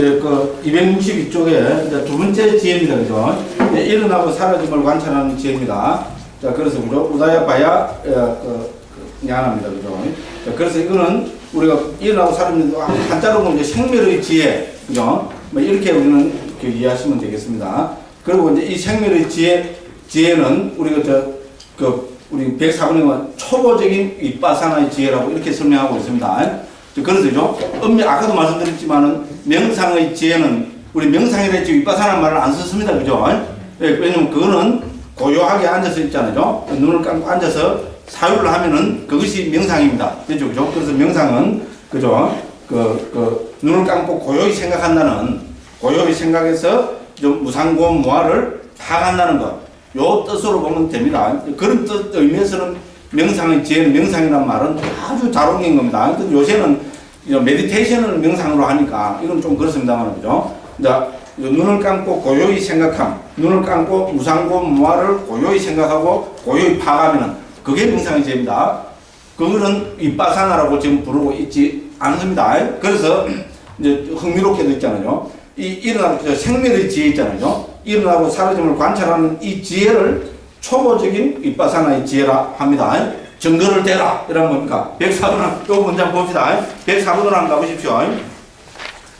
그 262쪽에 이제 두 번째 지혜입니다. 그죠? 일어나고 사라짐을 관찰하는 지혜입니다. 자, 그래서 그죠? 우다야 바야 냐합니다. 그죠? 자, 그래서 이거는 우리가 일어나고 사라짐 한자로 보면 이제 생멸의 지혜, 그죠? 뭐 이렇게 우리는 이해하시면 되겠습니다. 그리고 이제 이 생멸의 지혜는 우리가 우리 104번에 보면 초보적인 윗바사나의 지혜라고 이렇게 설명하고 있습니다. 그래서죠. 아까도 말씀드렸지만은 명상의 지혜는 우리 명상이라 했지 윗바사나 말을 안 썼습니다. 그죠? 왜냐면 그거는 고요하게 앉아서 있잖아요. 눈을 감고 앉아서 사유를 하면은 그것이 명상입니다. 되죠? 그죠? 그래서 명상은 그죠? 눈을 감고 고요히 생각해서 좀 무상고음 무아를 파악한다는 것. 요 뜻으로 보면 됩니다. 그런 뜻 의미에서는 명상의 지혜는 명상이라는 말은 아주 잘 옮긴 겁니다. 요새는 메디테이션을 명상으로 하니까 이건 좀 그렇습니다만, 그죠? 눈을 감고 고요히 생각함, 눈을 감고 무상고음 무아를 고요히 생각하고 고요히 파악하면은 그게 명상의 지혜입니다. 그거는 윗바사나라고 지금 부르고 있지 않습니다. 그래서 이제 흥미롭게도 있잖아요. 일어나고 생멸의 지혜 있잖아요. 일어나고 사라짐을 관찰하는 이 지혜를 초보적인 윗바사나의 지혜라 합니다. 증거를 대라. 이런 겁니까? 104번, 요 문장 봅시다. 104번으로 한번 가보십시오.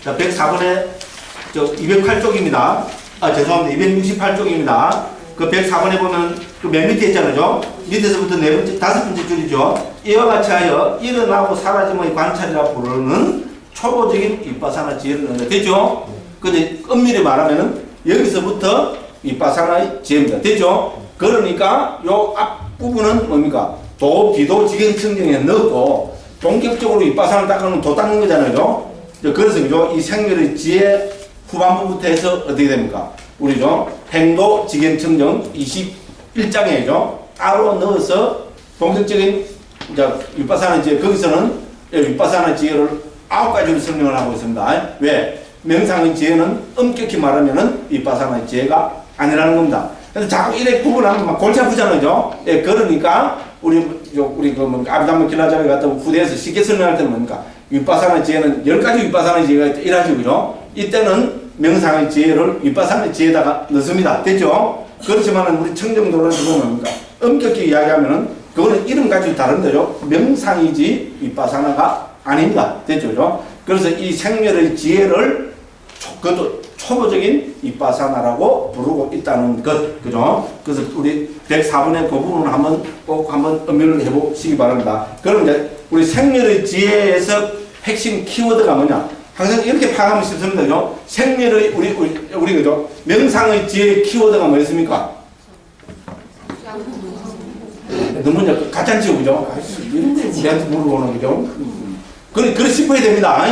자, 104번에 208쪽입니다. 죄송합니다. 268쪽입니다. 그 104번에 보면 그 맨 밑에 있잖아요. 밑에서부터 다섯 번째 줄이죠. 이와 같이 하여 일어나고 사라짐의 관찰이라 부르는 초보적인 윗바사나 지혜를 넣는다. 됐죠? 근데 엄밀히 말하면은 여기서부터 윗바사나의 지혜입니다. 됐죠? 그러니까 요 앞부분은 뭡니까? 도, 비도, 지경청정에 넣고 본격적으로 윗바사나를 닦아놓으면 도 닦는 거잖아요. 그래서 그죠? 이 생멸의 지혜 후반부부터 해서 어떻게 됩니까? 우리죠? 행도, 지경청정 21장에죠. 따로 넣어서 본격적인 윗바사나 지혜, 거기서는 윗바사나 지혜를 9가지로 설명을 하고 있습니다. 왜? 명상의 지혜는 엄격히 말하면은 윗바사나의 지혜가 아니라는 겁니다. 그래서 자꾸 이래 구분하면 막 골치 아프잖아요. 그러니까 우리 아비담마 길라잡이 같은 후대에서 쉽게 설명할 때는 뭡니까? 윗바사나 지혜는 10가지 윗바사나 지혜가 있다. 이라죠. 그죠? 이때는 명상의 지혜를 윗바사나 지혜에다가 넣습니다. 됐죠? 그렇지만 우리 청정도로에서 보면 뭡니까? 엄격히 이야기하면은 그거는 이름 가지고 다른데요. 명상이지 윗바사나가 아닙니다. 됐죠? 그래서 이 생멸의 지혜를 그것도 초보적인 윗바사나라고 부르고 있다는 것. 그죠? 그래서 우리 104번의 그 부분을 꼭 한번 음미를 해보시기 바랍니다. 그럼 이제 우리 생멸의 지혜에서 핵심 키워드가 뭐냐? 항상 이렇게 파악하면 쉽습니다. 그죠? 생멸의, 우리 그죠? 명상의 지혜의 키워드가 뭐였습니까? 너무 가짠지요, 그죠? 우리한테 물어보는, 그죠? 그래 싶어야 됩니다.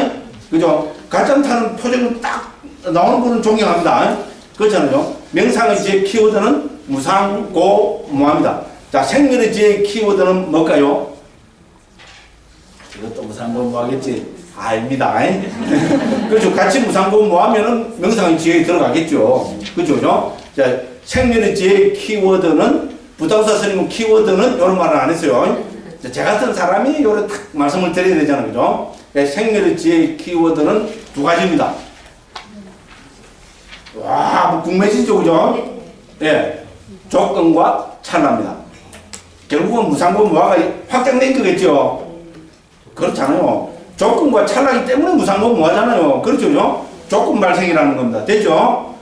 그죠? 가짠타는 표정은 딱 나오는 분은 존경합니다. 그렇잖아요. 명상의 지혜 키워드는 무상고무합니다. 자, 생멸의 지혜 키워드는 뭘까요? 이것도 무상고무하겠지. 아닙니다. 그렇죠. 같이 무상고무하면은 명상의 지혜에 들어가겠죠. 그죠? 자, 생멸의 지혜의 키워드는 부다우사 스님은 키워드는 이런 말을 안 했어요. 제 같은 사람이 이런 딱 말씀을 드려야 되잖아요. 그죠? 생멸의 지혜의 키워드는 두 가지입니다. 와, 뭐 궁금해지죠? 그죠? 예. 조건과 찰나입니다. 결국은 무상고무화가 확장된 거겠죠? 그렇잖아요. 조건과 찰나기 때문에 무상고무화잖아요. 그렇죠? 그죠? 조건 발생이라는 겁니다. 됐죠?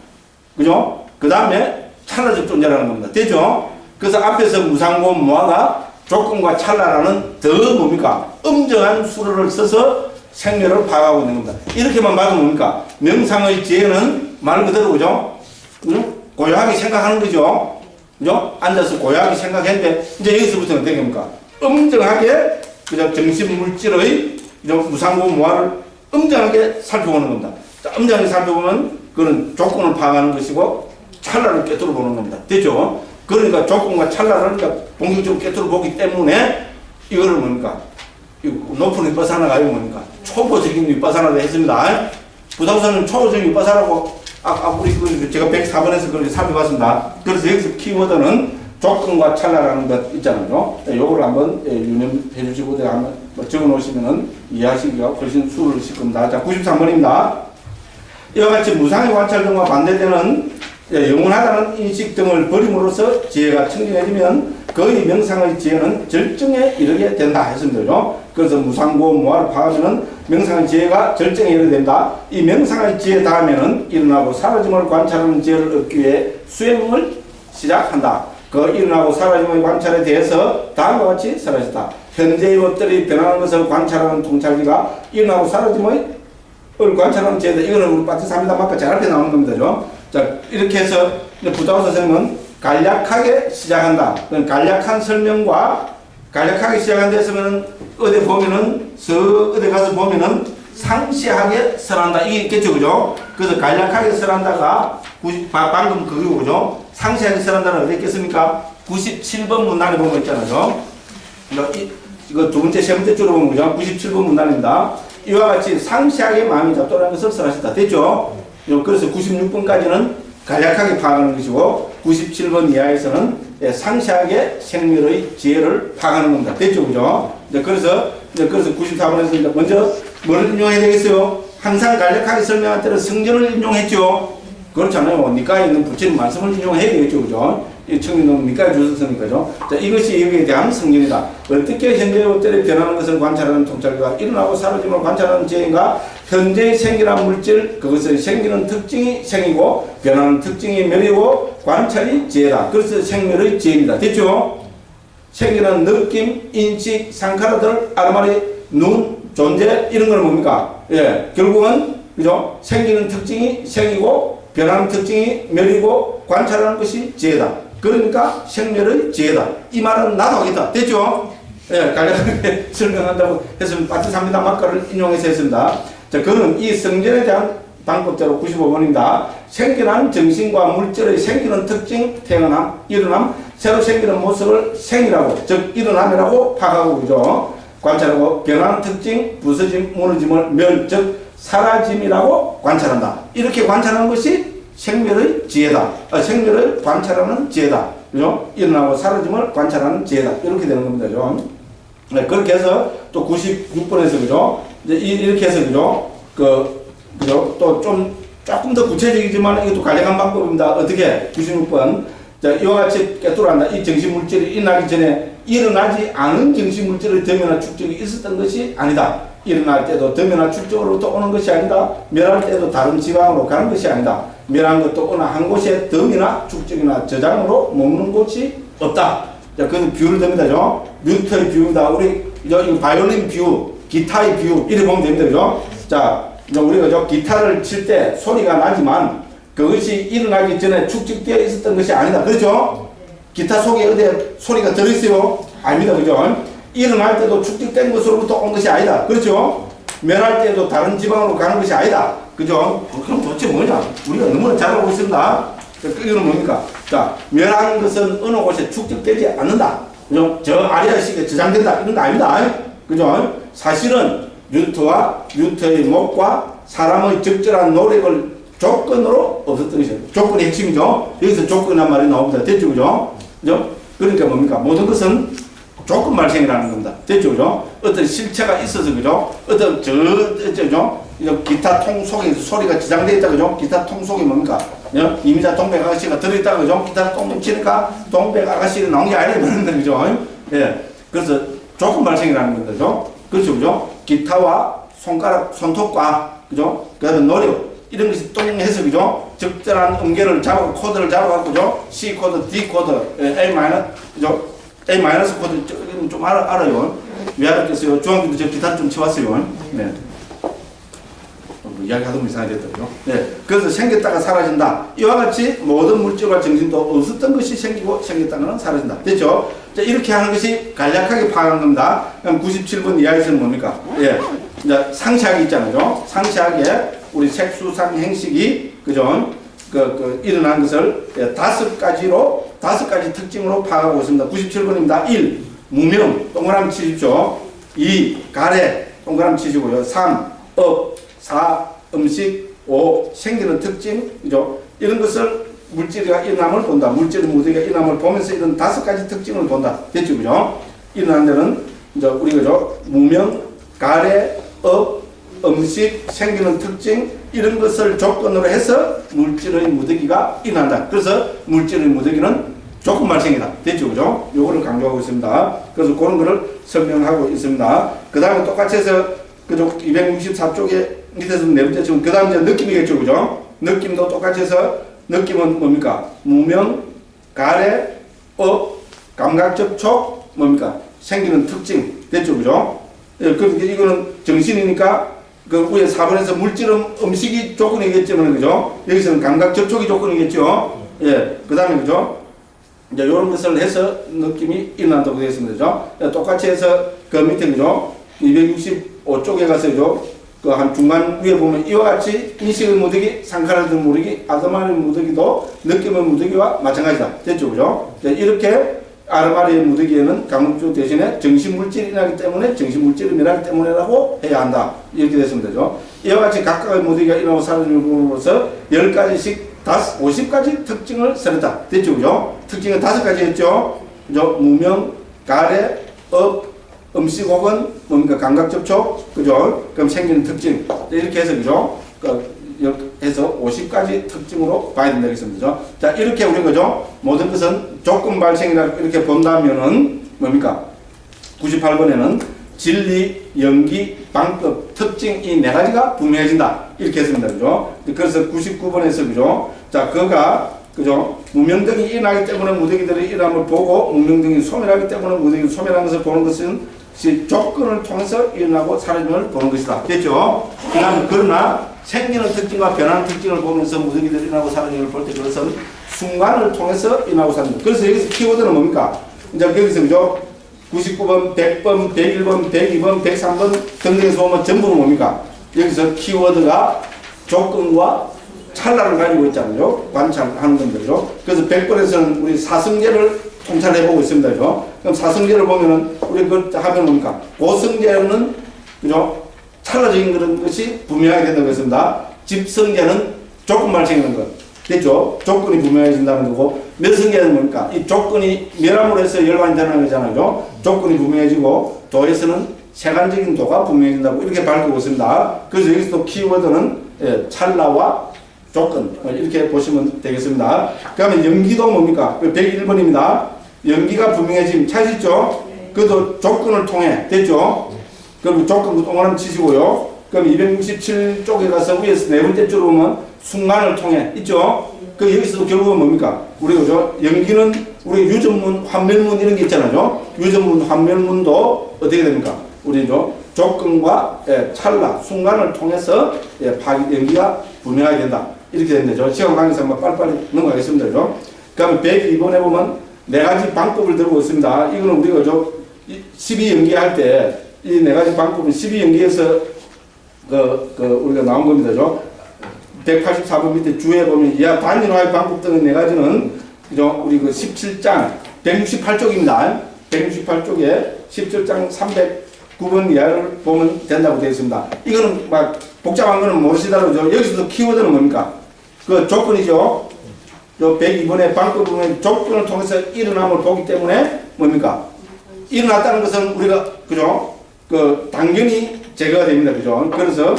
그죠? 그 다음에 찰나적 존재라는 겁니다. 됐죠? 그래서 앞에서 무상고무화가 조건과 찰나라는 더 뭡니까? 엄정한 수로를 써서 생멸을 파악하고 있는 겁니다. 이렇게만 봐도 뭡니까? 명상의 지혜는 말 그대로, 그죠? 고요하게 생각하는 거죠? 그죠? 앉아서 고요하게 생각했는데, 이제 여기서부터는 어떻게 됩니까? 엄정하게, 그죠? 정신물질의 무상고무화를 엄정하게 살펴보는 겁니다. 자, 엄정하게 살펴보면, 그건 조건을 파악하는 것이고, 찰나를 꿰뚫어 보는 겁니다. 됐죠? 그러니까 조건과 찰나를 본격적으로 꿰뚫어 보기 때문에, 이거를 뭡니까? 높은 윗바사나가 아니고 뭡니까? 초보적인 윗바사나를 했습니다. 부다우사는 초보적인 윗바사나라고 우리 제가 104번에서 그렇게 살펴봤습니다. 그래서 여기서 키워드는 조건과 찰나라는 것 있잖아요. 요거를 한번 유념해 주시고 한번 적어 놓으시면은 이해하시기가 훨씬 수월하실 겁니다. 자, 93번입니다. 이와 같이 무상의 관찰 등과 반대되는 영원하다는 인식 등을 버림으로써 지혜가 청정해지면 거의 명상의 지혜는 절정에 이르게 된다 했습니다. 그래서 무상고 무아를 파하면은 명상의 지혜가 절정에 이르게 된다. 이 명상의 지혜 다음에는 일어나고 사라짐을 관찰하는 지혜를 얻기 위해 수행을 시작한다. 그 일어나고 사라짐의 관찰에 대해서 다음과 같이 사라졌다. 현재의 것들이 변하는 것을 관찰하는 통찰기가 일어나고 사라짐의 관찰하는 지혜다. 이거는 우리 파트 3이다 맞고 잘 앞에 나오는 겁니다. 자, 이렇게 해서 부다오 선생님은 간략하게 시작한다. 간략한 설명과 간략하게 시작한 데서는 어디 보면은 어디 가서 보면은 상시하게 설한다. 이게 있겠죠, 그죠? 그래서 간략하게 설한다가 방금 그게 그죠? 상시하게 설한다는 어디 있겠습니까? 97번 문단에 보면 있잖아요. 이거 두 번째, 세 번째 줄로 보면 그죠? 97번 문단입니다. 이와 같이 상시하게 마음이 잡도라는 것을 설하셨다. 됐죠? 그래서 96번까지는 간략하게 파악하는 것이고 97번 이하에서는 상시하게 생멸의 지혜를 파악하는 겁니다. 됐죠? 그죠? 그래서 94번에서 먼저 뭐를 인용해야 되겠어요? 항상 간략하게 설명할 때는 성전을 인용했죠? 그렇잖아요. 니까에 있는 부처님 말씀을 인용해야 되겠죠? 그죠? 이 청년은 니까에 주셨으니까죠. 자, 이것이 여기에 대한 성전이다. 어떻게 현재의 것들이 변하는 것을 관찰하는 통찰과 일어나고 사라짐을 관찰하는 지혜인가? 현재의 생기란 물질, 그것의 생기는 특징이 생이고 변하는 특징이 멸이고 관찰이 지혜다. 그래서 생멸의 지혜입니다. 됐죠? 생기는 느낌, 인식, 상카라들, 아르마리, 눈, 존재 이런 걸 뭡니까? 예, 결국은 그죠? 생기는 특징이 생이고 변하는 특징이 멸이고 관찰하는 것이 지혜다. 그러니까 생멸의 지혜다. 이 말은 나도 하겠다. 됐죠? 예, 간략하게 설명한다고 했으면 파트 3이다 막가를 인용해서 했습니다. 자, 그는 이 성전에 대한 방법대로 95번입니다. 생겨난 정신과 물질의 생기는 특징, 태어남, 일어남, 새로 생기는 모습을 생이라고, 즉 일어남이라고 파악하고 그죠? 관찰하고 변하는 특징, 부서짐, 무너짐을 멸, 즉 사라짐이라고 관찰한다. 이렇게 관찰하는 것이 생멸의 지혜다. 생멸을 관찰하는 지혜다. 그죠? 일어나고 사라짐을 관찰하는 지혜다. 이렇게 되는 겁니다. 그죠? 네, 그렇게 해서 또 96번에서 그죠? 이제 이렇게 해서 그죠? 그죠? 또 조금 더 구체적이지만 이것도 간략한 방법입니다. 어떻게? 96번. 자, 이와 같이 깨뚫어한다. 이 정신물질이 일어나기 전에 일어나지 않은 정신물질의 덤이나 축적이 있었던 것이 아니다. 일어날 때도 덤이나 축적으로부터 오는 것이 아니다. 멸할 때도 다른 지방으로 가는 것이 아니다. 멸한 것도 어느 한 곳에 덤이나 축적이나 저장으로 머무는 곳이 없다. 자, 그건 비유를 듭니다. 뉴턴의 비유입니다. 우리 이거 바이올린 비유, 기타의 비유 이렇게 보면 됩니다. 그죠? 자, 우리가 기타를 칠 때 소리가 나지만 그것이 일어나기 전에 축적되어 있었던 것이 아니다. 그렇죠? 기타 속에 어디에 소리가 들어있어요? 아닙니다. 그죠? 일어날 때도 축적된 것으로부터 온 것이 아니다. 그렇죠? 멸할 때도 다른 지방으로 가는 것이 아니다. 그죠? 그럼 도대체 뭐냐? 우리가 너무나 잘 알고 있습니다. 이거는 뭡니까? 자, 멸한 것은 어느 곳에 축적되지 않는다. 그죠? 저 아래식에 저장된다. 이런 거 아닙니다. 그죠? 사실은 뉴턴의 목과 사람의 적절한 노력을 조건으로 없었던 것이에요. 조건이 핵심이죠. 여기서 조건이란 말이 나옵니다. 됐죠? 그죠? 그죠? 그러니까 뭡니까? 모든 것은 조건 발생이라는 겁니다. 됐죠? 그죠? 어떤 실체가 있어서, 그죠? 어떤 그죠? 기타 통 속에 소리가 지장되어 있다, 그죠? 기타 통 속에 뭡니까? 이미자 동백 아가씨가 들어있다, 그죠? 기타 통 치니까 동백 아가씨가 나온 게 아니라 그러는데, 그죠? 예. 그래서 조건 발생이라는 겁니다. 그죠? 그렇죠? 그죠? 기타와 손가락, 손톱과, 그죠? 그 다음에 노력, 이런 것이 똥해서, 그죠? 적절한 음계를 잡아, 코드를 잡아갖고, 그죠? C 코드, D 코드, A 마이너, 그죠? A 마이너스 코드, 좀 알아요. 왜 알았겠어요? 중학교도 저 기타 좀 치웠어요. 네. 이야기하던 거 이상해졌더라고요. 네. 그래서 생겼다가 사라진다. 이와 같이 모든 물질과 정신도 없었던 것이 생기고 생겼다가는 사라진다. 됐죠? 자, 이렇게 하는 것이 간략하게 파악한 겁니다. 그럼 97번 이하에서는 뭡니까? 예. 이제 상시하게 있잖아요. 상시하게 우리 색수상 행식이, 그죠? 일어난 것을 다섯 가지 특징으로 파악하고 있습니다. 97번입니다. 1. 무명, 동그라미 치십시오. 2. 가래, 동그라미 치시고요. 3. 업, 4. 음식, 5. 생기는 특징, 그죠? 이런 것을 물질이가 일어남을 본다. 물질의 무대가 일어남을 보면서 이런 다섯 가지 특징을 본다. 됐죠? 그죠? 일어난 데는, 이제 우리가 무명, 가래, 업, 음식, 생기는 특징, 이런 것을 조건으로 해서 물질의 무더기가 일어난다. 그래서 물질의 무더기는 조건 발생이다. 됐죠? 그죠? 요거를 강조하고 있습니다. 그래서 그런 거를 설명하고 있습니다. 그 다음에 똑같이 해서 그죠? 264쪽에 밑에서 네 번째 지금 그 다음 이제 느낌이겠죠? 그죠? 느낌도 똑같이 해서 느낌은 뭡니까? 무명, 가래, 업, 감각 접촉, 뭡니까? 생기는 특징. 됐죠? 그죠? 예, 그러니까 이거는 정신이니까 그 위에 4번에서 물질은 음식이 조건이겠지만, 그죠? 여기서는 감각 접촉이 조건이겠죠? 예, 그 다음에, 그죠? 이제 이런 것을 해서 느낌이 일어난다고 되어 있습니다. 그죠? 예, 똑같이 해서 그 밑에, 그죠? 265쪽에 가서, 그죠? 그 한 중간 위에 보면 이와 같이 인식의 무더기, 상카라든 무더기, 아드마리의 무더기도 느낌의 무더기와 마찬가지다. 됐죠? 그죠? 예, 이렇게 아르마리의 무더기에는 감각주 대신에 정신물질이 일어나기 때문에 정신물질이 일어나기 때문에라고 해야 한다. 이렇게 됐습니다. 그죠? 이와 같이 각각의 무더기가 일어나고 사라지는 부분으로서 10가지씩 50가지 특징을 설했다. 됐죠? 그죠? 특징은 5가지 했죠? 그죠? 무명, 가래, 업, 음식 혹은 뭔가 감각 접촉, 그죠? 그럼 생기는 특징. 이렇게 해서, 그죠? 해서 50가지 특징으로 봐야 된다 했습니다. 자, 이렇게 우리 그죠? 모든 것은 조건 발생이라고 이렇게 본다면은 뭡니까? 98번에는 진리, 연기, 방법, 특징 이 4가지가 분명해진다. 이렇게 했습니다. 그죠? 그래서 99번에서 그죠? 자, 그가 그죠? 무명등이 일어나기 때문에 무더기들이 일어남을 보고 무명등이 소멸하기 때문에 무더기를 소멸하는 것을 보는 것은 조건을 통해서 일어나고 사라짐을 보는 것이다. 됐죠? 그 다음에 그러나 생기는 특징과 변하는 특징을 보면서 무더기들이 일어나고 사라짐을 볼 때 그것은 순간을 통해서 일어나고 사라짐. 그래서 여기서 키워드는 뭡니까? 이제 여기서 그죠? 99번, 100번, 101번, 102번, 103번 등등에서 보면 전부는 뭡니까? 여기서 키워드가 조건과 찰나를 가지고 있잖아요. 관찰하는 건데죠. 그래서 100번에서는 우리 사성제를 통찰해보고 있습니다. 그죠? 그럼 사성제를 보면은 우리 그 하면 뭡니까? 고성제는 그죠? 찰나적인 그런 것이 분명하게 된다고 했습니다. 집성제는 조건 발생하는 것. 됐죠? 조건이 분명해진다는 거고, 멸성제는 뭡니까? 이 조건이 멸함으로 해서 열반이 되는 거잖아요. 조건이 분명해지고, 도에서는 세간적인 도가 분명해진다고 이렇게 밝히고 있습니다. 그래서 여기서 키워드는 찰나와 조건, 이렇게 보시면 되겠습니다. 그 다음에 연기도 뭡니까? 101번입니다. 연기가 분명해짐 찾으시죠? 그것도 조건을 통해, 됐죠? 그럼 조건 동그라미 치시고요. 그럼 267쪽에 가서 위에서 네 번째 줄을 보면 순간을 통해, 있죠? 그 여기서도 결국은 뭡니까? 우리 그죠? 연기는 우리 유전문, 환멸문 이런 게 있잖아요. 유전문, 환멸문도 어떻게 됩니까? 우리죠? 조건과 찰나, 순간을 통해서 연기가 분명하게 된다. 이렇게 된다죠. 시간 관계상 빨리빨리 넘어가겠습니다. 그 다음에 102번에 보면 4가지 방법을 들고 있습니다. 이거는 우리가 12연기할 때 이 4가지 방법은 12연기에서 우리가 나온 겁니다. 184번 밑에 주에 보면 이하 단일화의 방법 등의 4가지는 그죠? 우리 그 17장 168쪽입니다. 168쪽에 17장 309번 이하를 보면 된다고 되어 있습니다. 이거는 막 복잡한 거는 모르시더라도 여기서도 키워드는 뭡니까? 그 조건이죠. 요 102번의 방법 보면 조건을 통해서 일어남을 보기 때문에 뭡니까? 일어났다는 것은 우리가 그죠? 그 당연히 제거가 됩니다. 그죠? 그래서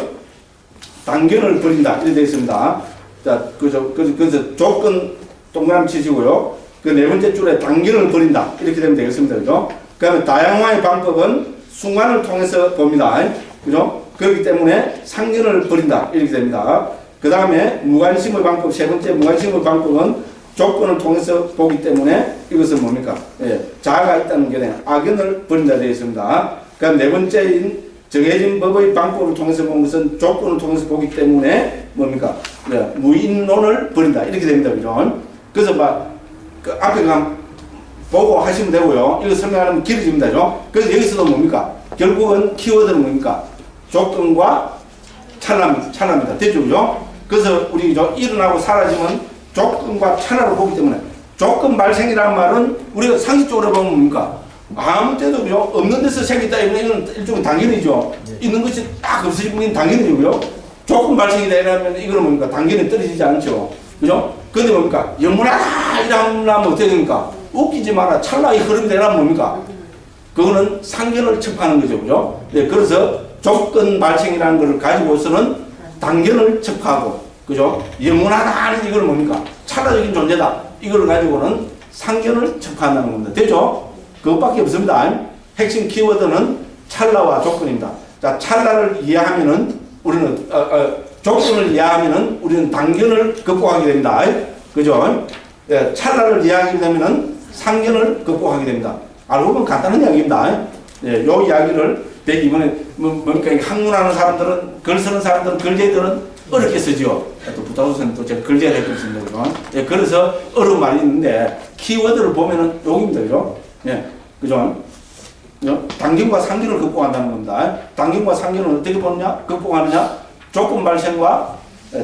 당견을 버린다. 이렇게 되어 있습니다. 자, 그죠? 그래서 조건 동그라미 치시고요. 그 네 번째 줄에 당견을 버린다. 이렇게 되면 되겠습니다. 그죠? 그 다음에 다양화의 방법은 순간을 통해서 봅니다. 그죠? 그렇기 때문에 상견을 버린다. 이렇게 됩니다. 그 다음에 무관심의 방법, 세 번째 무관심의 방법은 조건을 통해서 보기 때문에 이것은 뭡니까? 자아가 있다는 견해, 악연을 버린다 되어 있습니다. 그 네 번째인 정해진 법의 방법을 통해서 보는 것은 조건을 통해서 보기 때문에 뭡니까? 무인론을 버린다. 이렇게 됩니다. 그죠? 그래서 그 앞에 보고 하시면 되고요. 이거 설명하면 길어집니다. 그죠? 그래서 여기서도 뭡니까? 결국은 키워드는 뭡니까? 조건과 찰나입니다. 됐죠? 그죠? 그래서 우리 일어나고 사라지면 조건과 찰나로 보기 때문에 조건 발생이라는 말은 우리가 상식적으로 보면 뭡니까? 아무 때도 그죠? 없는 데서 생겼다 이건 일종의 당연이죠. 있는 것이 딱 없어지면 당연이고요. 조건 발생이다 이러면 이거는 뭡니까? 당연히 떨어지지 않죠. 그죠? 근데 뭡니까? 영문하다 이러면 어떻게 됩니까? 웃기지 마라. 찰나의 흐름이 되려면 뭡니까? 그거는 상견을 첩하는 거죠. 그죠? 네, 그래서 조건 발생이라는 것을 가지고서는 당견을 척파하고, 그죠? 영원하다는 이걸 뭡니까? 찰나적인 존재다. 이걸 가지고는 상견을 척파한다는 겁니다. 되죠? 그것밖에 없습니다. 핵심 키워드는 찰나와 조건입니다. 자, 찰나를 이해하면은 우리는 조건을 이해하면은 우리는 당견을 극복하게 됩니다. 그죠? 예, 찰나를 이해하게 되면은 상견을 극복하게 됩니다. 알고 보면 간단한 이야기입니다. 예, 요 이야기를 이번에 뭡니까? 학문하는 사람들은, 글 쓰는 사람들은, 글쟁이들은 어렵게 쓰죠. 또 부타우스는 또 제가 글쟁이를 했고 있습니다. 그죠? 예, 그래서 어려운 말이 있는데 키워드를 보면은 여기입니다. 그죠? 예, 그죠? 당견과 상견을 극복한다는 겁니다. 당견과 상견을 어떻게 보느냐? 극복하느냐? 조건 발생과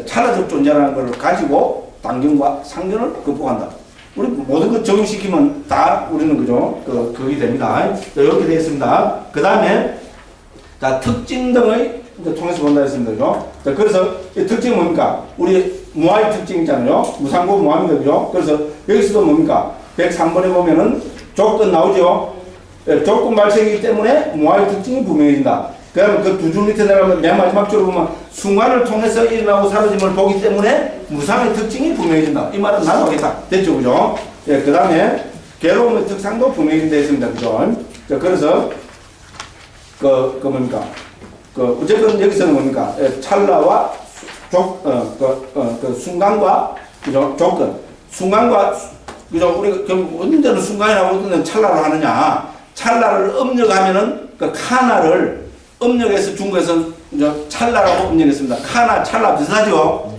찰나적 존재라는 걸 가지고 당견과 상견을 극복한다. 우리 모든 것 적용시키면 다 우리는 그죠? 그게 됩니다. 이렇게 되어 있습니다. 그 다음에 자, 특징 등의 이제 통해서 본다 했습니다. 그죠? 자, 그래서 이 특징은 뭡니까? 우리 무아의 특징 있잖아요. 무상고 무아입니다. 그죠? 그래서 여기서도 뭡니까? 103번에 보면은 조건 나오죠? 예, 조건 발생이기 때문에 무아의 특징이 분명해진다. 그 다음에 그 두 줄 밑에 내려가면 맨 마지막 줄을 보면 순간을 통해서 일어나고 사라짐을 보기 때문에 무상의 특징이 분명해진다. 이 말은 나도 하겠다. 됐죠? 그죠? 예, 그 다음에 괴로움의 특성도 분명해진다 했습니다. 그죠? 자, 그래서 뭡니까? 어쨌든 여기서는 뭡니까? 예, 찰나와 순간과, 그죠? 조건. 순간과, 그죠? 우리가 어떤 데는 순간이라고 어떤 데는 찰나를 하느냐. 찰나를 업력하면은 그 카나를 업력해서 중국에서 찰나라고 업력했습니다. 카나, 찰나 비슷하죠?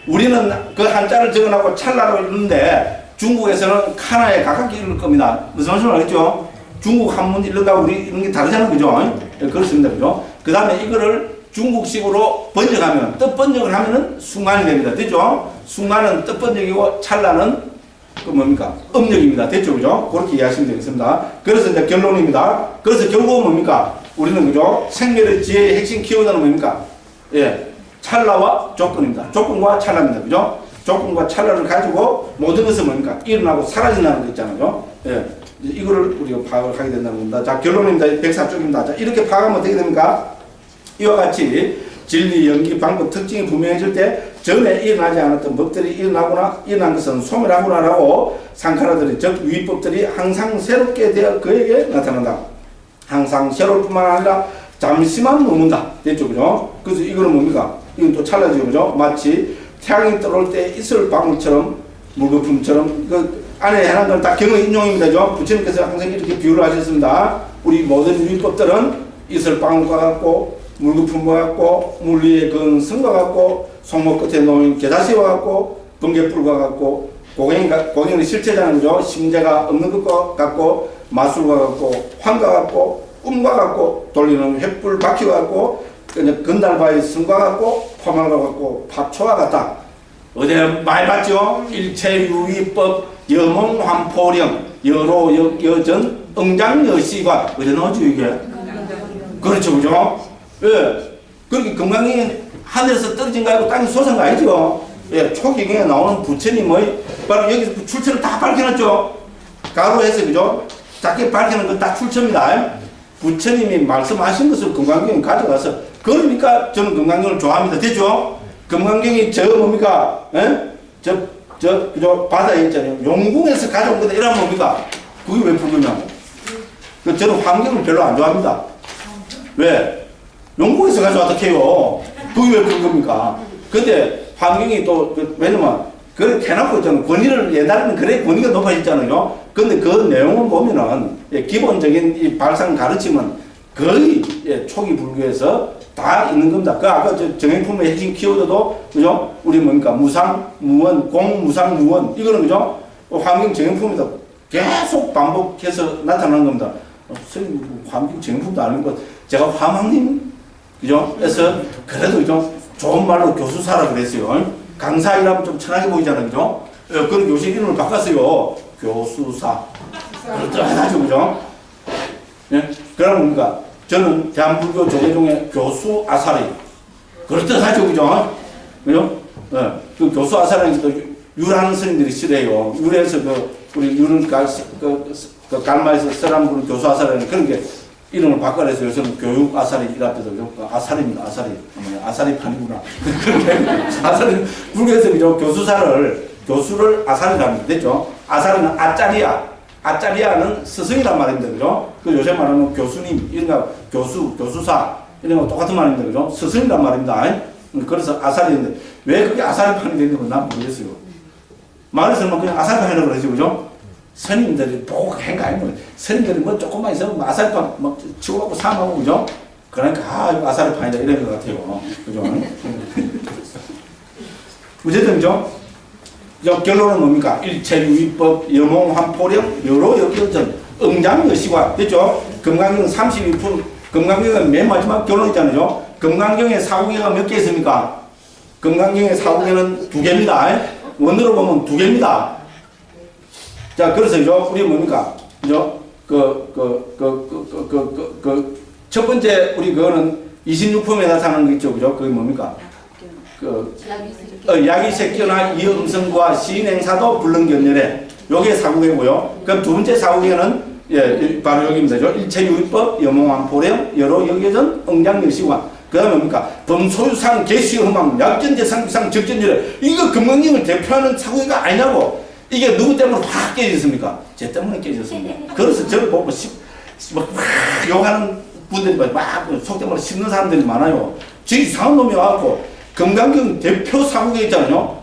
우리는 그 한자를 적어놓고 찰나로 읽는데 중국에서는 카나에 가깝게 읽을 겁니다. 무슨 말인지 알겠죠? 중국 한문 읽는다고 우리 읽는 게 다르잖아요. 그죠? 네, 그렇습니다. 그죠? 그 다음에 이거를 중국식으로 번역하면, 뜻번역을 하면은 순간이 됩니다. 됐죠? 순간은 뜻번역이고 찰나는 그 뭡니까? 음력입니다. 됐죠? 그죠? 그렇게 이해하시면 되겠습니다. 그래서 이제 결론입니다. 그래서 결국은 뭡니까? 우리는 그죠? 생멸의 지혜의 핵심 키워드는 뭡니까? 예. 찰나와 조건입니다. 조건과 찰나입니다. 그죠? 조건과 찰나를 가지고 모든 것은 뭡니까? 일어나고 사라진다는 거 있잖아요. 예. 이거를 우리가 파악을 하게 된다는 겁니다. 자, 결론입니다. 104쪽입니다. 자, 이렇게 파악하면 어떻게 됩니까? 이와 같이 진리, 연기, 방법, 특징이 분명해질 때 전에 일어나지 않았던 법들이 일어난 것은 소멸하구나라고 상카라들이, 즉 위법들이 항상 새롭게 되어 그에게 나타난다. 항상 새로울 뿐만 아니라 잠시만 머문다. 됐죠? 그죠? 그래서 이거는 뭡니까? 이건 또 찰나죠. 그죠? 마치 태양이 떠올 때 이슬 방울처럼, 물거품처럼, 그 안에 해놓은 걸 다 경의 인용입니다. 그죠? 부처님께서 항상 이렇게 비유를 하셨습니다. 우리 모든 유의법들은 이슬 방울과 같고, 물거품과 같고, 물 위에 건 성과 같고, 송목 끝에 놓인 겨자씨와 같고, 번개불과 같고, 고갱의 실체자는 그죠? 심재가 없는 것과 같고, 마술과 같고, 환과 같고, 꿈과 같고, 돌리는 횃불 바퀴와 같고, 건달바의 성과 같고, 포말과 같고, 파초와 같다. 어제 많이 봤죠? 일체유의법, 여몽환포령, 여로, 여전, 응장여시가. 어제 나오죠, 이게? 그렇죠, 그죠? 예. 그렇게 건강이 하늘에서 떨어진 거 아니고 땅에 솟은 거 아니죠? 예. 초기경에 나오는 부처님의, 바로 여기서 출처를 다 밝혀놨죠? 가로해서, 그죠? 작게 밝히는 건 다 출처입니다. 부처님이 말씀하신 것을 금강경에 가져가서, 그러니까 저는 금강경을 좋아합니다. 됐죠? 금강경이 뭡니까? 예? 그죠? 바다에 있잖아요. 용궁에서 가져온 거다. 이러면 뭡니까? 그게 왜 불교냐고. 저는 환경을 별로 안 좋아합니다. 왜? 용궁에서 가져왔다 해요. 그게 왜 불교입니까? 근데 환경이 또, 왜냐면, 그래 해놓고 있잖아요. 권위를, 옛날에는 그래 권위가 높아졌잖아요. 근데 그 내용을 보면은, 기본적인 이 발상 가르침은 거의 초기 불교에서 다 있는 겁니다. 그 아까 정행품의 핵심 키워드도, 그죠? 우리 뭡니까? 무상, 무원, 공무상, 무원. 이거는 그죠? 환경 정행품이다. 계속 반복해서 나타나는 겁니다. 선생님, 환경 정행품도 아닌 것. 제가 화망님, 그죠? 그래서 그래도 그죠? 좋은 말로 교수사라 그랬어요. 강사이라면 좀 천하게 보이잖아요. 그죠? 그런 교실 이름을 바꿨어요. 교수사. 그렇죠. 그죠? 예? 그러면 뭡니까? 저는 대한불교 조계종의 교수 아사리. 그렇듯하죠. 그죠? 그죠? 예. 그 교수 아사리는 또 유라는 스님들이 싫어해요. 유래에서 우리 유는 갈마에서 쓰라는 분은 교수 아사리는 그런 게 이름을 바꿔서 요새는 교육 아사리 이라도 아사리입니다. 아사리판이구나. 그렇게 아사리 불교에서 그죠 교수를 아사리라고 합니다. 됐죠? 아사리는 아짜리아는 스승이란 말입니다. 그죠? 그 요새 말하는 교수님 이런 교수사 이런 거 똑같은 말입니다. 그죠? 스승이란 말입니다. 그래서 아사리인데 왜 그게 아사리판이 되는지 난 모르겠어요. 말해서는 그냥 아사리판이라고 그러죠. 그죠? 스님들이 보고 한 거 아니고 스님들이 뭐 조금만 있으면 아사리판 막 치고받고 사망하고 그죠? 그러니까 이거 아사리판이다 이런 것 같아요. 그죠? 어쨌든 그죠? 결론은 뭡니까? 일체유의법, 여몽환포령, 여로역여전, 응장여시관 됐죠? 금강경 32품, 금강경은 맨 마지막 결론 있잖아요. 금강경의 사후계가 몇 개 있습니까? 금강경의 사후계는 2개입니다. 원으로 보면 2개입니다. 자, 그래서 우리 뭡니까? 그죠? 첫 번째, 우리 그거는 26품에 나타나는 거 있죠. 그죠? 그게 뭡니까? 야기색견화 이음성과 시인행사도 불능견열에 요게 사후계고요. 그럼 두 번째 사후계는 예, 바로 여기입니다. 일체유의법, 여몽환포령, 여로역여전, 응장여시관. 그 다음에 뭡니까? 범소유상, 개시험왕, 약전재상, 적전열에 이거 금강경을 대표하는 사후계가 아니냐고. 이게 누구 때문에 확 깨졌습니까? 제 때문에 깨졌습니다. 그래서 저를 보고 막 욕하는 분들이 막 속된 씹는 사람들이 많아요. 저 이상한 놈이 와갖고 금강경 대표 사후계 있잖아요.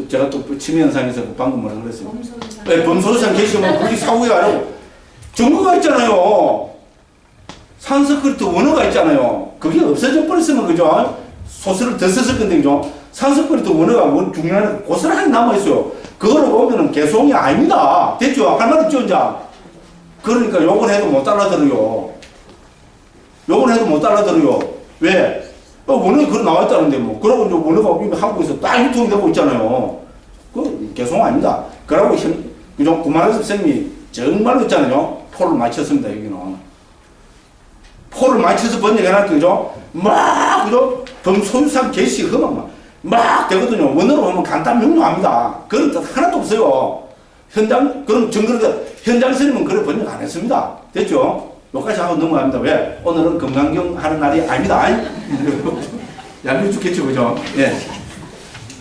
제가 또 치매현상에서 방금 뭐라 그랬어요? 범소유상 계시면 그게 사후계가 아니고 증거가 있잖아요. 산스크리트 원어가 있잖아요. 그게 없어져 버렸으면 그죠? 소설을 더 썼을 건데 그죠? 산스크리트 원어가 중요한 고스란히 남아있어요. 그거를 보면은 개송이 아닙니다. 됐죠? 할 말 있죠, 이제? 그러니까 욕을 해도 못 알아들어요. 왜? 원어가 그거 나와있다는데 뭐. 그러고 이제 원어가 한국에서 딱 유통이 되고 있잖아요. 그 개송 아닙니다. 그러고 그죠? 구마라 선생님이 정말로 있잖아요. 포를 맞췄습니다, 여기는. 포를 맞춰서 번역해놨죠, 그죠? 막, 그죠? 범소유상 개시 험한 막 되거든요. 원어로 보면 간단 명료합니다. 그런 뜻 하나도 없어요. 그럼 증거를, 현장 스님은 그래 번역 안 했습니다. 됐죠? 여기까지 하고 넘어갑니다. 왜? 오늘은 금강경 하는 날이 아닙니다. 얄미 죽겠죠, 그죠? 예.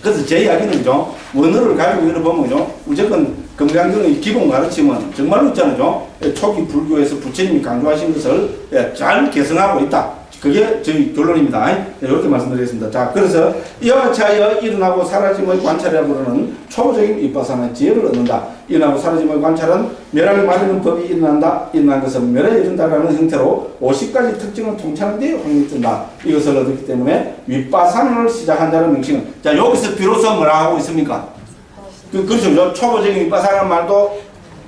그래서 제 이야기는, 그죠? 원어를 가지고 이렇게 보면, 그죠? 무조건 금강경의 기본 가르침은 정말로 있잖아요. 초기 불교에서 부처님이 강조하신 것을 잘 개성하고 있다. 그게 저희 결론입니다. 이렇게 말씀드리겠습니다. 자, 그래서 이와 차여 일어나고 사라짐의 관찰이라고 부르는 초보적인 윗바사나 지혜를 얻는다. 일어나고 사라짐의 관찰은 멸하게 말리는 법이 일어난다. 일어난 것은 멸에 이른다라는 형태로 50가지 특징을 통찰한 데 확률이 뜬다. 이것을 얻었기 때문에 윗바사나를 시작한다는 명칭은 자, 여기서 비로소 뭐라 하고 있습니까? 그렇죠. 초보적인 윗바사라는 말도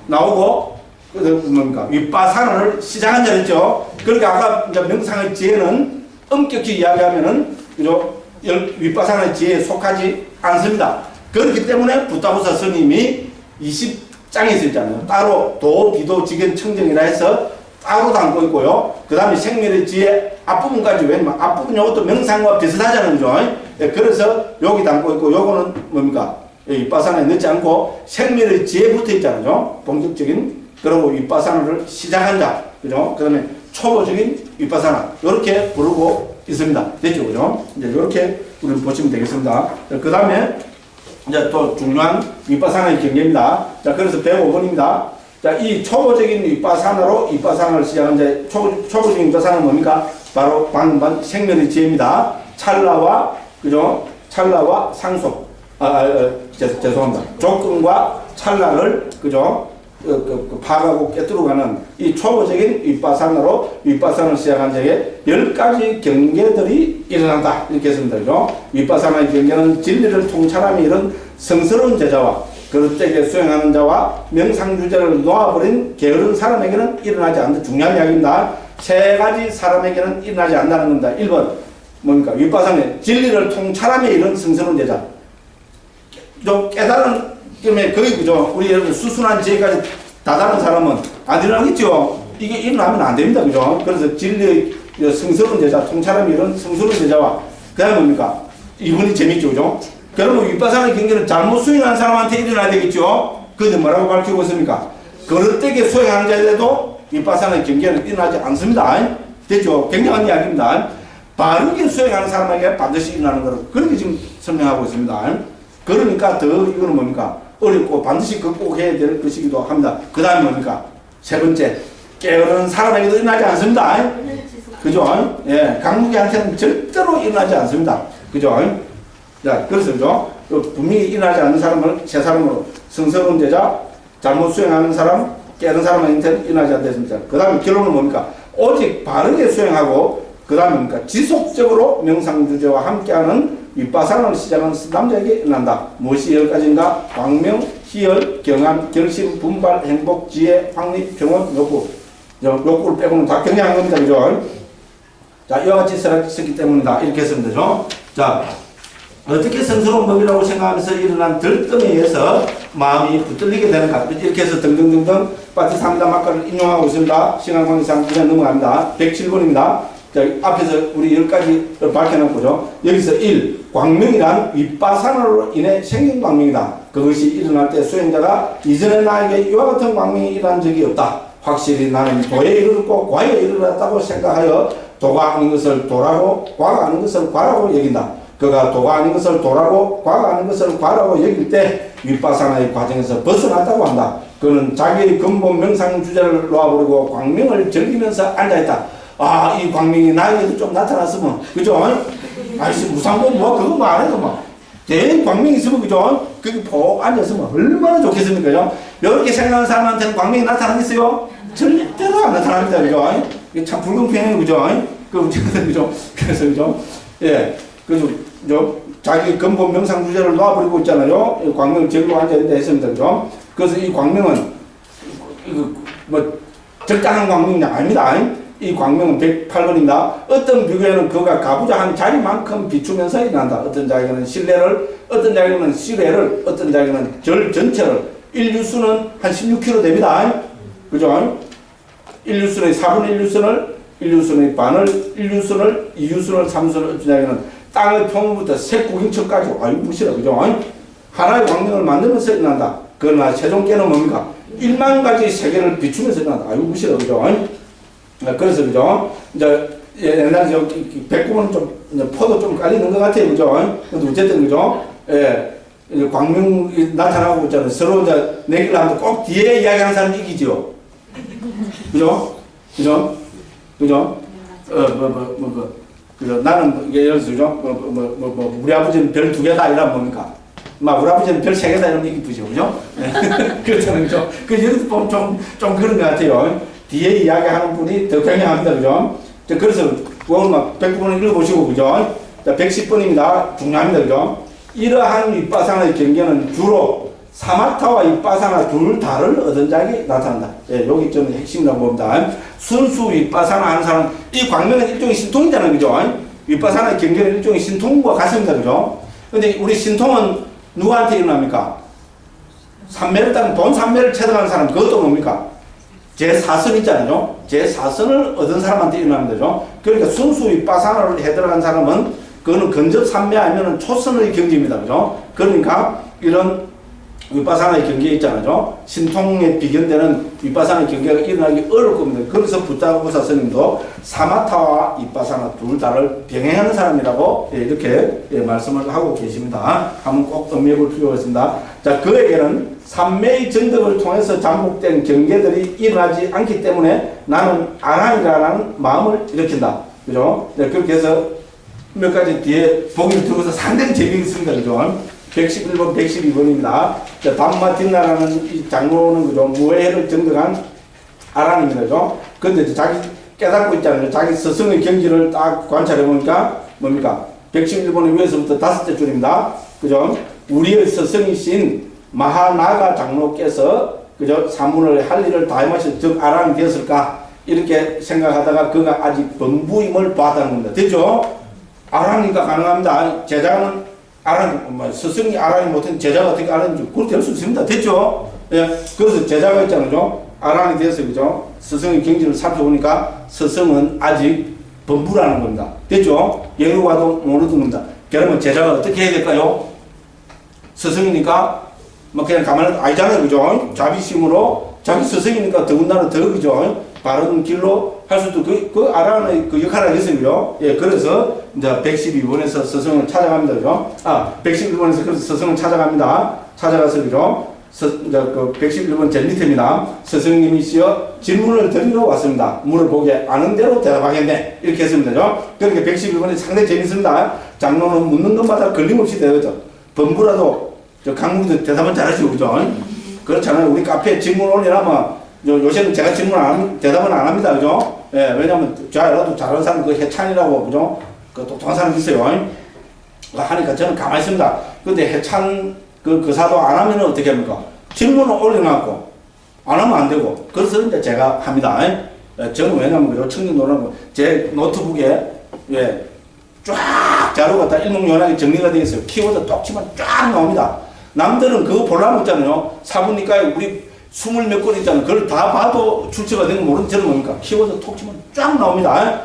나오고 뭡니까? 윗바사나를 시작한다 했죠. 그러니까 아까 이제 명상의 지혜는 엄격히 이야기하면은 그죠? 윗바사나의 지혜에 속하지 않습니다. 그렇기 때문에 부타부사 스님이 20장에 있잖아요. 따로 도, 비도, 지견, 청정이라 해서 따로 담고 있고요. 그 다음에 생멸의 지혜 앞부분까지 왜냐면 앞부분 요것도 명상과 비슷하잖아요. 그죠? 그래서 여기 담고 있고 요거는 뭡니까? 윗바사나에 넣지 않고 생멸의 지혜 붙어 있잖아요. 본격적인 그리고 윗바사나를 시작한다. 그죠? 그 다음에 초보적인 윗바사나. 이렇게 부르고 있습니다. 됐죠? 그죠? 이제 이렇게 우리 보시면 되겠습니다. 그 다음에 이제 또 중요한 윗바사나의 경계입니다. 자, 그래서 105번입니다. 자, 이 초보적인 윗바사나로 윗바사나를 시작한 이제 초보적인 윗바사나는 뭡니까? 바로 방금 생멸의 지혜입니다. 찰나와, 그죠? 찰나와 상속. 죄송합니다. 조건과 찰나를, 그죠? 파가고 깨뜨려가는 이 초보적인 윗바사나로 윗바사나를 시작한 적에 10가지 경계들이 일어난다. 이렇게 했습니다. 그죠? 윗바사나의 경계는 진리를 통찰함이 이런 성스러운 제자와 그릇되게 수행하는 자와 명상주제를 놓아버린 게으른 사람에게는 일어나지 않는 중요한 이야기입니다. 3가지 사람에게는 일어나지 않는다는 겁니다. 1번 뭡니까? 윗바사나의 진리를 통찰함이 이런 성스러운 제자. 좀 깨달은 그러면 거기 그죠? 우리 여러분 수순한 지혜까지 다다른 사람은 안 일어나겠죠? 이게 일어나면 안 됩니다. 그죠? 그래서 진리의 성스러운 제자, 통찰함이 이런 성스러운 제자와 그 다음에 뭡니까? 이분이 재밌죠. 그죠? 그러면 윗바사나의 경계는 잘못 수행한 사람한테 일어나야 되겠죠? 그런데 뭐라고 밝히고 있습니까? 그릇되게 수행하는 자에도 윗바사나의 경계는 일어나지 않습니다. 됐죠? 굉장한 이야기입니다. 바르게 수행하는 사람에게 반드시 일어나는 것을 그렇게 지금 설명하고 있습니다. 그러니까 더 이거는 뭡니까? 어렵고 반드시 극복해야 될 것이기도 합니다. 그 다음에 뭡니까? 세 번째, 게으른 사람에게도 일어나지 않습니다. 그죠? 예, 강무기한테는 절대로 일어나지 않습니다. 그죠? 자, 그래서 그죠? 분명히 일어나지 않는 사람을 세 사람으로 성스러운 제자, 잘못 수행하는 사람, 깨는 사람한테는 일어나지 않습니다. 그 다음에 결론은 뭡니까? 오직 바르게 수행하고 그 다음에 뭡니까? 지속적으로 명상주제와 함께하는 윗바사나를 시작하는 남자에게 일어난다. 무엇이 10가지인가? 광명, 희열, 경안, 결심, 분발, 행복, 지혜, 확립, 평온, 욕구. 욕구를 빼고는 다 경량한 겁니다. 그죠? 자, 이와 같이 쓰기 때문이다. 이렇게 했으면 되죠. 자, 어떻게 성스러운 법이라고 생각하면서 일어난 들뜸에 의해서 마음이 붙들리게 되는가. 이렇게 해서 등등등등 파티사미다 막가를 인용하고 있습니다. 시간 관계상 그냥 넘어갑니다. 107번입니다. 자, 앞에서 우리 10가지 밝혀놓고죠. 여기서 1. 광명이란 윗바사나로 인해 생긴 광명이다. 그것이 일어날 때 수행자가 이전에 나에게 이와 같은 광명이 일어난 적이 없다. 확실히 나는 도에 이르렀고 과에 이르렀다고 생각하여 도가 아닌 것을 도라고 과가 아닌 것을 과라고 여긴다. 그가 도가 아닌 것을 도라고 과가 아닌 것을 과라고 여길 때 윗바사나의 과정에서 벗어났다고 한다. 그는 자기의 근본 명상 주제를 놓아버리고 광명을 즐기면서 앉아있다. 아, 이 광명이 나에게도 좀 나타났으면, 그죠? 아이씨, 무상고 뭐, 그거 뭐 안 해도 막, 대인 광명이 있으면, 그죠? 거기 푹 앉았으면 얼마나 좋겠습니까, 그죠? 이렇게 생각하는 사람한테는 광명이 나타나겠어요? 절대로 안 나타납니다, 그죠? 이게 참 불공평해요, 그죠? 그죠? 그래서, 그죠? 예. 그래서, 자기 근본 명상 주제를 놓아버리고 있잖아요. 광명을 즐기고 앉아있다 했습니다, 그죠? 그래서 이 광명은, 적당한 광명이 아닙니다. 이 광명은 108번입니다. 어떤 비교에는 그가 가부좌 한 자리만큼 비추면서 일어난다. 어떤 자에게는 신뢰를, 어떤 자에게는 시뢰를, 어떤 자에게는 절 전체를. 인류수는 한 16km 됩니다. 그죠? 인류수는 4분의 1유선을, 인류수는 반을, 1유선을, 2유선을, 3유선을, 어떤 자에게는 땅의 표면부터 색구경처까지 아유 무시라. 그죠? 하나의 광명을 만들면서 일어난다. 그러나 세종께는 뭡니까? 1만 가지 세계를 비추면서 일어난다. 아유 무시라. 그죠? 그래서, 그죠? 이제, 옛날에 백구는 좀, 포도 좀 깔리는 것 같아요. 그죠? 근데 어쨌든, 그죠? 예. 광명이 나타나고 있잖아요. 서로 이제 내기를 하면 꼭 뒤에 이야기하는 사람이 이기죠. 그죠? 그죠? 그죠? 그죠? 나는, 예를 들어서, 그죠? 우리 아버지는 별 2개다 이러면 뭡니까? 우리 아버지는 별 3개다 이러면 이기쁘죠. 그죠? 그렇잖아요. 그죠? 여기서 보면 좀 그런 것 같아요. 뒤에 이야기하는 분이 더 굉장합니다. 그죠? 그래서 오늘 막 109번을 읽어보시고, 그죠? 자, 110번입니다. 중요합니다. 그죠? 이러한 윗바사나의 경계는 주로 사마타와 윗바사나 둘 다를 얻은 자에게 나타난다. 예, 여기 좀 핵심이라고 봅니다. 순수 윗바사나 하는 사람, 이 광명은 일종의 신통이잖아요. 그죠? 윗바사나의 경계는 일종의 신통과 같습니다. 그죠? 근데 우리 신통은 누구한테 일어납니까? 산매를 따는 돈 산매를 체득하는 사람, 그것도 뭡니까? 제4선 있잖아요. 제4선을 얻은 사람한테 일어나는 거죠. 그러니까 순수 윗바사나를 해들어간 사람은 그거는 근접 삼매 아니면 초선의 경지입니다. 그죠? 그러니까 이런 윗바사나의 경계에 있잖아요. 신통에 비견되는 윗바사나의 경계가 일어나기 어려울 겁니다. 그래서 부타보사 스님도 사마타와 윗바사나 둘 다를 병행하는 사람이라고 이렇게 말씀을 하고 계십니다. 한번 꼭 음미해볼 필요가 있습니다. 자, 그에게는 삼매의 정덕을 통해서 잠복된 경계들이 일어나지 않기 때문에 나는 아랑이라는 마음을 일으킨다. 그죠? 네, 그렇게 해서 몇 가지 뒤에 보기를 들어서 상당히 재미있습니다. 그죠? 111번, 112번입니다. 담마틴나라는 이 장로는 그죠? 무해를 정득한 아란입니다. 그죠? 근데 자기 깨닫고 있잖아요. 자기 스승의 경지를 딱 관찰해 보니까 뭡니까? 111번의 위에서부터 5째 줄입니다. 그죠? 우리의 스승이신 마하나가 장로께서 그죠? 사문을 할 일을 다 해마셔 즉 아란이 되었을까? 이렇게 생각하다가 그가 아직 범부임을 봤다는 겁니다. 됐죠? 아란이니까 가능합니다. 제자는 스승이 아란이 못한 제자가 어떻게 아란인지 그걸 될 수 있습니다. 됐죠? 예. 그래서 제자가 있잖아요. 아란이 돼서, 그죠? 스승의 경지를 살펴보니까 스승은 아직 범부라는 겁니다. 됐죠? 예루가도 모르는 겁니다. 그러면 제자가 어떻게 해야 될까요? 스승이니까 막 그냥 가만히 아니잖아요. 그죠? 자비심으로 자기 스승이니까 더군다나 더 그죠? 바른 길로 할 수도 그 알아는 그 역할을 했어요. 예, 그래서 이제 112번에서 스승을 찾아갑니다. 그죠? 111번에서 그래서 스승을 찾아갑니다. 찾아가서 그죠? 이제 그 111번 제일 밑입니다. 스승님이시여 질문을 드리러 왔습니다. 물어보게 아는 대로 대답하겠네. 이렇게 했습니다. 그죠? 그러니까 111번이 상당히 재밌습니다. 장로는 묻는 것마다 걸림없이 대답하죠. 범부라도 저 강국도 대답은 잘하시고 그죠? 그렇잖아요. 우리 카페에 질문 올리라면 요새는 제가 대답은 안 합니다. 그죠? 예, 왜냐면 저라도 잘하는 사람 그 해찬이라고 그죠? 그 똑똑한 사람 있어요. 하니까 저는 가만히 있습니다. 근데 해찬 그 사도 안 하면 어떻게 합니까? 질문을 올려놨고 안 하면 안 되고 그래서 이제 제가 합니다. 저는 왜냐면 그죠? 청년노라고 제 노트북에 예, 쫙 자료가 다 일목요연하게 정리가 되어 있어요. 키워드 똑 치면 쫙 나옵니다. 남들은 그거 보려고 있잖아요. 사부니까에 우리 20몇 권 있잖아요. 그걸 다 봐도 출처가 되는 거 모르는 저는 뭡니까? 키워드 톡 치면 쫙 나옵니다.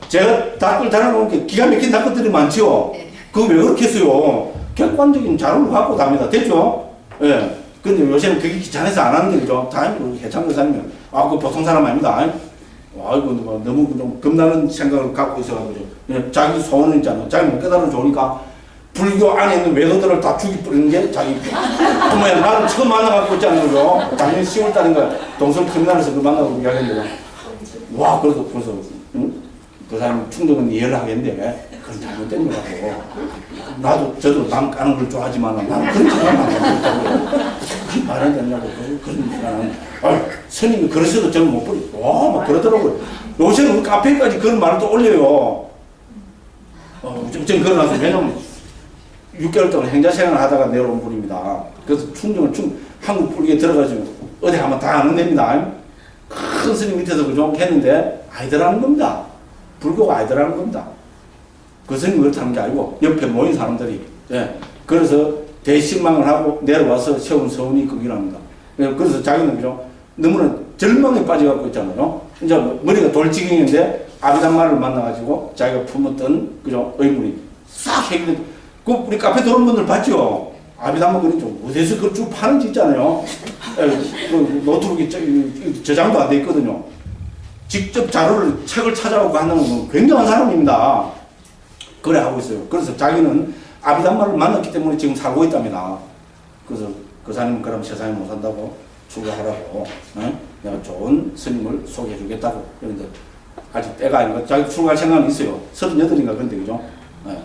제가 댓글 달아놓은 게 기가 막힌 댓글들이 많지요. 그거 왜 그렇게 했어요? 객관적인 자료를 갖고 답니다. 됐죠? 예. 근데 요새는 그게 귀찮아서 안 하는데, 그죠? 다행히 해창 교사님은, 그 보통 사람 아닙니다. 아이고, 뭐 너무 좀 겁나는 생각을 갖고 있어가지고, 예. 자기 소원은 있잖아요. 자기 못 깨달아 좋으니까, 불교 안에 있는 외도들을 다 죽이 뿌리는 게 자기, 어머야, 나를 처음 만나갖고 있잖아요. 그죠? 작년 10월달인가, 동성 터미널에서 그 만나고 이야기했는데, 와, 그래서, 응? 그 사람 충동은 이해를 하겠는데, 그건 잘못된 거라고. 저도 남 까는 걸 좋아하지만, 나는 그런 사람 안 좋다고요. 그게 말이 안 되냐고. 그런, 스님이 그러셔도 저는 못 버리고, 막 그러더라고요. 요새는 카페까지 그런 말을 또 올려요. 좀 그러나서, 왜냐면, 6개월 동안 행자생활을 하다가 내려온 분입니다. 그래서 충정을 한국 불교에 들어가지고, 어디 가면 다 아는 데입니다. 큰 스님 밑에서 그좀 했는데, 아이들하는 겁니다. 불교가 아이들하는 겁니다. 그 스님이 그렇다는 게 아니고 옆에 모인 사람들이 그래서 대신망을 하고 내려와서 세운 서운이 거기랍니다. 그래서 자기는 그죠 너무나 절망에 빠져갖고 있잖아요. 이제 머리가 돌지경인데 아비담마를 만나가지고 자기가 품었던 그죠 의문이 싹 해결돼. 그 우리 카페 들어온 분들 봤죠? 아비담마 그림죠. 어디서 그걸 쭉 파는지 있잖아요. 그 노트북이 저장도 안 돼 있거든요. 직접 자료를 책을 찾아오고 하는 건 굉장한 사람입니다. 그래 하고 있어요. 그래서 자기는 아비담마를 만났기 때문에 지금 살고 있답니다. 그래서 그 사람은 그럼 세상에 못 산다고 출가하라고 내가 좋은 스님을 소개해 주겠다고. 그런데 아직 때가 아닌 것, 자기 출가할 생각은 있어요. 38인가 그런데 그죠?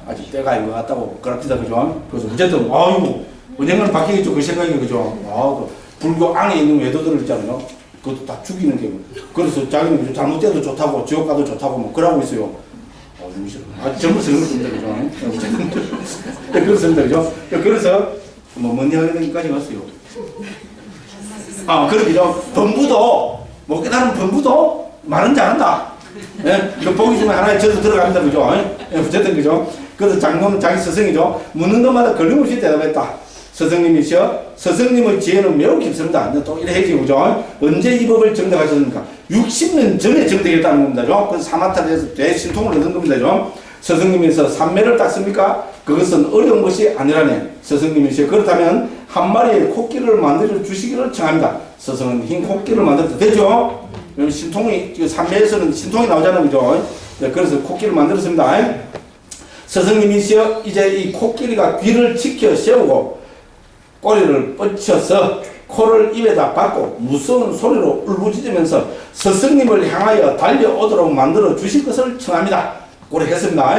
아직 때가 아닌 것 같다고 그럽니다. 그죠? 그래서 어쨌든 아이고 언젠가는 바뀌겠죠. 그 생각이 그죠? 그 불교 안에 있는 외도들을 있잖아요. 그것도 다 죽이는 게. 그래서 자기는 잘못돼도 좋다고 지옥 가도 좋다고 뭐 그러고 있어요. 전부 쓰는 것입니다. 그죠? 그렇습니다. 그죠? 그래서 뭔 이야기까지 갔어요. 그러죠. 범부도 못 깨달은 범부도 말은 잘한다. 이거 보기 중에 하나에 저도 들어갑니다. 그죠? 어쨌든 그죠? 그래서 장로는 자기 스승이죠. 묻는 것마다 걸림없이 대답했다. 스승님이시여, 스승님의 지혜는 매우 깊습니다. 또 이래 해지, 그죠? 언제 이 법을 정득하셨습니까? 60년 전에 정득했다는 겁니다. 그래서 사마타에서 대신통을 얻은 겁니다. 스승님께서 삼매를 닦습니까? 그것은 어려운 것이 아니라네. 스승님이시여, 그렇다면 한 마리의 코끼리를 만들어 주시기를 청합니다. 스승은 흰 코끼리를 만들었다. 됐죠? 신통이, 삼매에서는 신통이 나오잖아요. 그죠? 그래서 코끼리를 만들었습니다. 스승님이시여, 이제 이 코끼리가 귀를 지켜 세우고 꼬리를 뻗쳐서 코를 입에다 박고 무서운 소리로 울부짖으면서 스승님을 향하여 달려오도록 만들어 주실 것을 청합니다. 그래 했습니다.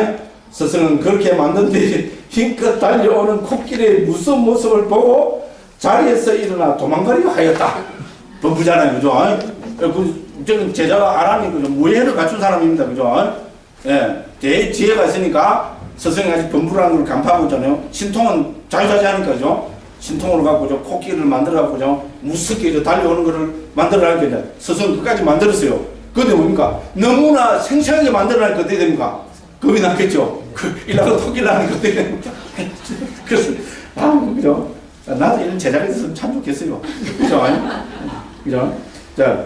스승은 그렇게 만든 뒤 힘껏 달려오는 코끼리의 무서운 모습을 보고 자리에서 일어나 도망가려 하였다. 범부잖아요. 그죠? 저는 제자가 아람이 그죠? 무예를 갖춘 사람입니다. 그죠? 대지혜가 있으니까 스승이 아직 범부라는 걸 간파하고 있잖아요. 신통은 자유자재하니까 그죠? 신통으로 갖고 저 코끼리를 만들어 갖고 저 무섭게 달려오는 거를 만들어 놨거든요. 스승 끝까지 만들었어요. 근데 뭡니까? 너무나 생생하게 만들어 놨니까 어떻게 됩니까? 겁이 났겠죠. 이라고 토끼를 하는 거 어떻게 됩니까? 그래서 그죠? 나도 이런 제자가 있었으면 참 좋겠어요. 그죠? 그죠? 자,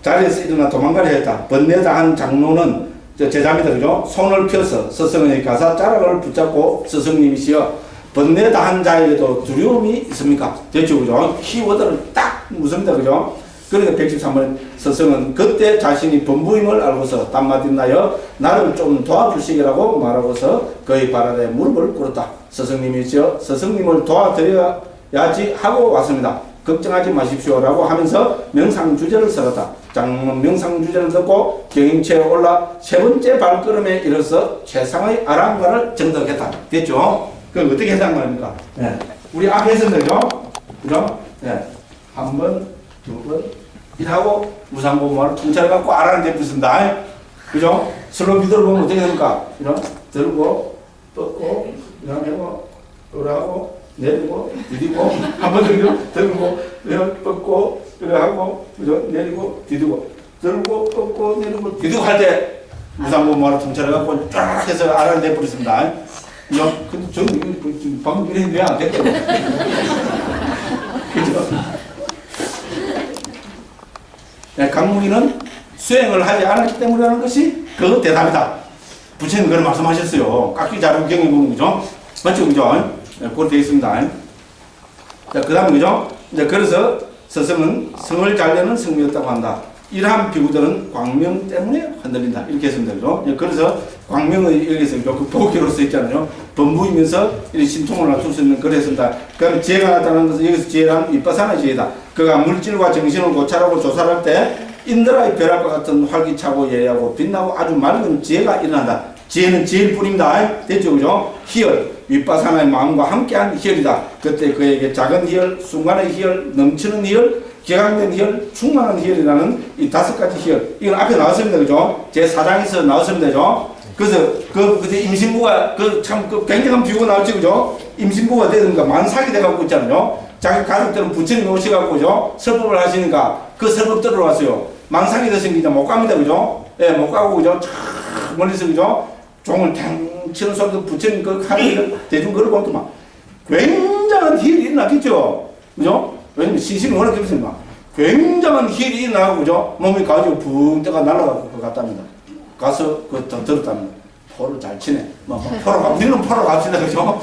자리에서 일어나 도망가려 했다. 번뇌당한 장로는 제자입니다. 그죠? 손을 펴서 스승의 가사 자락을 붙잡고 스승님이시여 번뇌 다한 자에게도 두려움이 있습니까? 됐죠, 그죠? 키워드는 딱 무섭니다, 그죠? 그러니까 113번 스승은 그때 자신이 범부임을 알고서 딴마디나여 나를 좀 도와주시기라고 말하고서 그의 발아래 무릎을 꿇었다. 스승님이시여 스승님을 도와드려야지 하고 왔습니다. 걱정하지 마십시오라고 하면서 명상주제를 써갔다. 장문 명상주제를 듣고 경영체에 올라 세 번째 발걸음에 이르러서 최상의 아랑가를 정덕했다. 됐죠? 그럼 어떻게 했단 말입니까? 네. 우리 앞에 했었는데요. 그죠? 네. 한 번, 두 번, 이하고 무상보험을 통찰해갖고 아랑을 대표쓴다. 그죠? 슬로비드를 보면 어떻게 됩니까? 이런 들고, 뻗고, 이런 하고, 돌아가고, 내리고, 디디고, 한 번 들고, 이런 뻗고, 이런 하고, 그죠? 내리고, 디디고, 들고, 뻗고, 내리고, 디디고 할 때 무상보험을 통찰해갖고 쫙 해서 아랑을 대표했습니다. 근데 저는 방금 이랬는데 왜 안 됐거든요. 그죠? 네, 강무기는 수행을 하지 않았기 때문이라는 것이 그 대답이다. 부처님 그런 말씀하셨어요. 깎기 자료 경에 보면, 그죠? 맞죠, 그죠? 네, 그렇게 되어 있습니다. 자, 그 다음에, 그죠? 이제 그래서 스승은 성을 잘 내는 성미였다고 한다. 이러한 비구들은 광명 때문에 흔들린다. 이렇게 했습니다. 그죠? 그래서 광명의 여기서 그 보기로 써있잖아요. 범부이면서 이런 신통을 낮출 수 있는 그랬습니다. 그 다음에 지혜가 나타나는 것은 여기서 지혜란 윗바사나 지혜다. 그가 물질과 정신을 고찰하고 조사할 때 인드라의 벼락과 같은 활기차고 예리하고 빛나고 아주 맑은 지혜가 일어난다. 지혜는 지혜일 뿐입니다. 됐죠? 그죠? 희열, 윗바사나의 마음과 함께한 희열이다. 그때 그에게 작은 희열, 순간의 희열, 넘치는 희열, 격앙된 희열, 충만한 희열이라는 이 5가지 희열. 이건 앞에 나왔습니다. 그죠? 제 4장에서 나왔습니다. 그죠? 그래서 그때 임신부가 참 굉장한 비유가 나왔지. 그죠? 임신부가 되든가 만삭이 돼갖고 있잖아요. 자기 가족들은 부처님이 오셔갖고, 그죠? 설법을 하시니까 그 설법 들어왔어요. 망상이 됐으니까 못 갑니다. 그죠? 예, 못 가고, 그죠? 쫙 멀리서, 그죠? 종을 탱 치는 소리도 부처님 그 하는 대중 그걸 보면 막 굉장한 희열이 일어났겠죠? 그죠? 왜냐면 신신이 워낙 깊으니까 굉장한 희열이 일어나고, 그죠? 몸이 가지고 붕 떠가 날아갈 것 같답니다. 가서 들었답니다. 포를 잘 치네. 우리는 포로 갑시다. 그죠?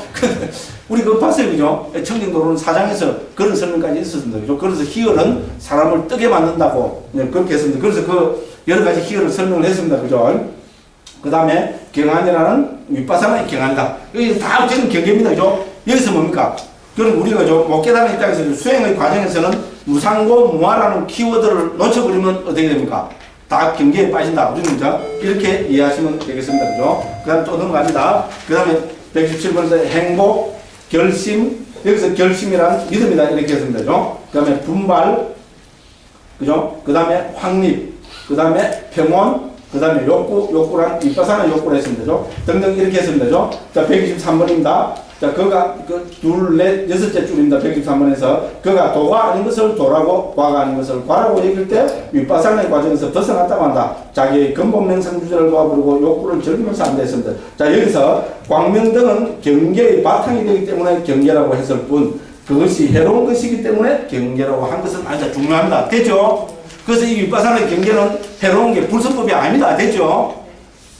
우리 그거 봤어요. 그죠? 청정도로는 4장에서 그런 설명까지 있었습니다. 그죠? 그래서 희열은 사람을 뜨게 만든다고 그렇게 했습니다. 그래서 그 여러 가지 희열을 설명을 했습니다. 그죠? 그 다음에 경안이라는 윗바사나의 경안이다. 이게 다 지금 경계입니다. 그죠? 여기서 뭡니까? 그럼 우리가 못 깨닫는 입장에서 수행의 과정에서는 무상고 무아라는 키워드를 놓쳐버리면 어떻게 됩니까? 다 경계에 빠진다. 우리는 이렇게 이해하시면 되겠습니다. 그죠? 그 다음에 또 넘어갑니다. 그 다음에 117번에서 행복, 결심, 여기서 결심이란 믿음이다. 이렇게 했습니다. 그죠? 그 다음에 분발, 그죠? 그 다음에 확립, 그 다음에 평온, 그 다음에 욕구란 윗바사나 욕구를 했습니다. 그죠? 등등 이렇게 했습니다. 그죠? 자, 123번입니다. 자, 그가 둘, 넷, 여섯째 줄입니다. 123번에서 그가 도가 아닌 것을 도라고 과가 아닌 것을 과라고 얘기할 때 윗바사나의 과정에서 벗어났다고 한다. 자기의 근본 명상주제를 도와부르고 욕구를 즐기면서 한다 했습니다. 자, 여기서 광명등은 경계의 바탕이 되기 때문에 경계라고 했을 뿐 그것이 해로운 것이기 때문에 경계라고 한 것은 아니다. 중요합니다. 됐죠? 그래서 이 윗바사나의 경계는 해로운 게 불성법이 아닙니다. 됐죠?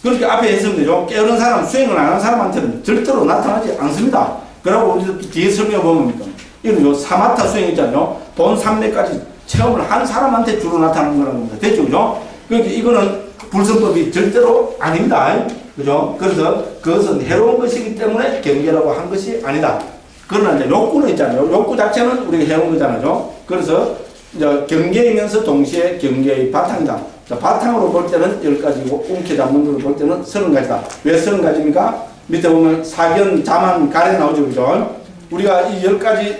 그렇게 앞에 했으면 되죠. 깨어른 사람, 수행을 안 하는 사람한테는 절대로 나타나지 않습니다. 그러고 우리도 뒤에 설명해 보면 이건 사마타 수행 있잖아요. 본 3매까지 체험을 한 사람한테 주로 나타나는 거라는 겁니다. 됐죠? 그죠? 그러니까 이거는 불성법이 절대로 아닙니다. 그죠? 그래서 그것은 해로운 것이기 때문에 경계라고 한 것이 아니다. 그러나 이제 욕구는 있잖아요. 욕구 자체는 우리가 해온 거잖아요. 그래서 이제 경계이면서 동시에 경계의 바탕이다. 자, 바탕으로 볼 때는 10가지고 움켜잡는 걸 볼 때는 30가지다. 왜 30가지입니까? 밑에 보면 사견, 자만, 가래 나오죠. 그죠? 우리가 이 10가지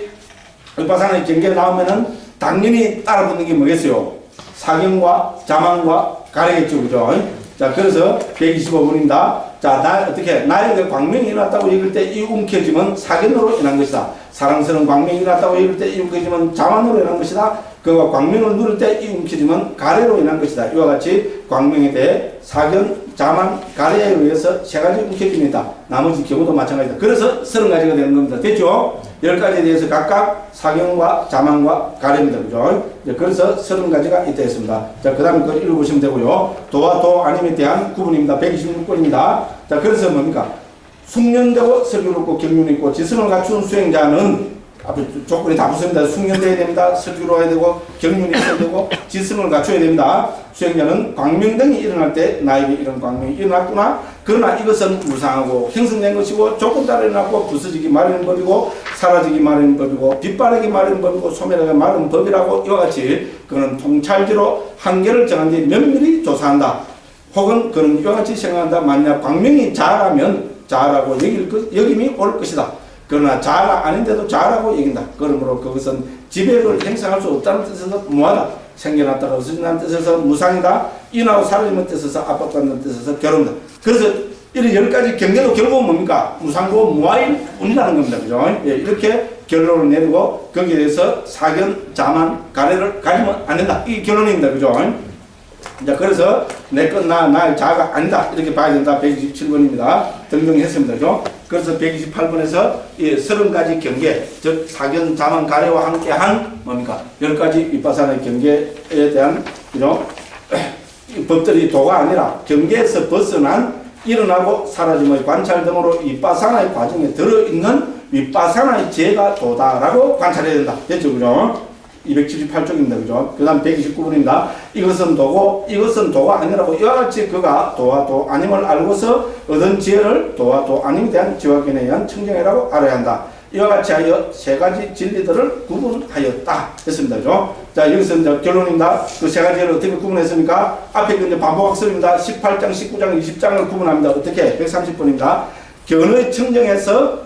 윗바사나의 경계가 나오면은 당연히 따라붙는 게 뭐겠어요? 사견과 자만과 가래겠죠. 그죠? 자, 그래서 125번입니다. 자, 나에게 광명이 일어났다고 얘기할 때 이 움켜짐은 사견으로 인한 것이다. 사랑스러운 광명이 일어났다고 얘기할 때 이 움켜짐은 자만으로 인한 것이다. 그가 광명을 누릴 때 이 움켜짐은 가래로 인한 것이다. 이와 같이 광명에 대해 사견, 자만, 가래에 의해서 3가지 움켜짐이 있다. 나머지 경우도 마찬가지다. 그래서 30가지가 되는 겁니다. 됐죠? 10가지에 대해서 각각 사견과 자만과 가래입니다. 그죠? 그래서 30가지가 있다 했습니다. 자, 그 다음에 그걸 읽어보시면 되고요. 도와 도 아님에 대한 구분입니다. 126번입니다. 자, 그래서 뭡니까? 숙련되고 설교롭고 경륜 있고 지성을 갖춘 수행자는 앞에 조건이 다 붙습니다. 숙련돼야 됩니다. 설교로워야 되고 경륜이 있어야 되고 지성을 갖춰야 됩니다. 수행자는 광명등이 일어날 때 나에게 이런 광명이 일어났구나. 그러나 이것은 무상하고 형성된 것이고 조건 따라 일어났고 부서지기 마련인 법이고 사라지기 마련인 법이고 빛바라기 마련인 법이고 소멸하기 마련인 법이라고 이와 같이 그는 통찰지로 한계를 정한 뒤 면밀히 조사한다. 혹은 그는 이와 같이 생각한다. 만약 광명이 자라면 자라고 여김이 올 것이다. 그러나 자아가 아닌데도 자아라고 여긴다. 그러므로 그것은 지배를 행사할 수 없다는 뜻에서 무하다. 생겨났다가 없어진다는 뜻에서 무상이다. 인하고 사라지는 뜻에서 압박받는 뜻에서 결혼다. 그래서 이런 10가지 경계도 결국은 뭡니까? 무상고 무아일 운이라는 겁니다. 그죠? 예, 이렇게 결론을 내리고 거기에 대해서 사견, 자만, 가래를 가지면 안 된다. 이게 결론입니다. 그죠? 자, 그래서 내 것, 나의 자아가 아니다. 이렇게 봐야 된다. 127번입니다. 등등 했습니다. 그죠? 그래서 128번에서 이 30가지 경계, 즉, 사견, 자만, 가래와 함께한 뭡니까? 10가지 윗바사나의 경계에 대한, 그죠? 법들이 도가 아니라 경계에서 벗어난 일어나고 사라짐의 관찰 등으로 윗바사나의 과정에 들어있는 윗바사나의 지혜가 도다라고 관찰해야 된다. 됐죠? 그죠? 278쪽입니다. 그죠? 그 다음 129번입니다. 이것은 도고 이것은 도가 아니라고 이와 같이 그가 도와 도 아님을 알고서 얻은 지혜를 도와 도 아님에 대한 지화견에 의한 청정이라고 알아야 한다. 이와 같이 하여 세 가지 진리들을 구분하였다. 했습니다. 그죠? 자, 여기서 이제 결론입니다. 그 세 가지를 어떻게 구분했습니까? 앞에 이제 반복학설입니다. 18장, 19장, 20장을 구분합니다. 어떻게? 130번입니다. 견의 청정에서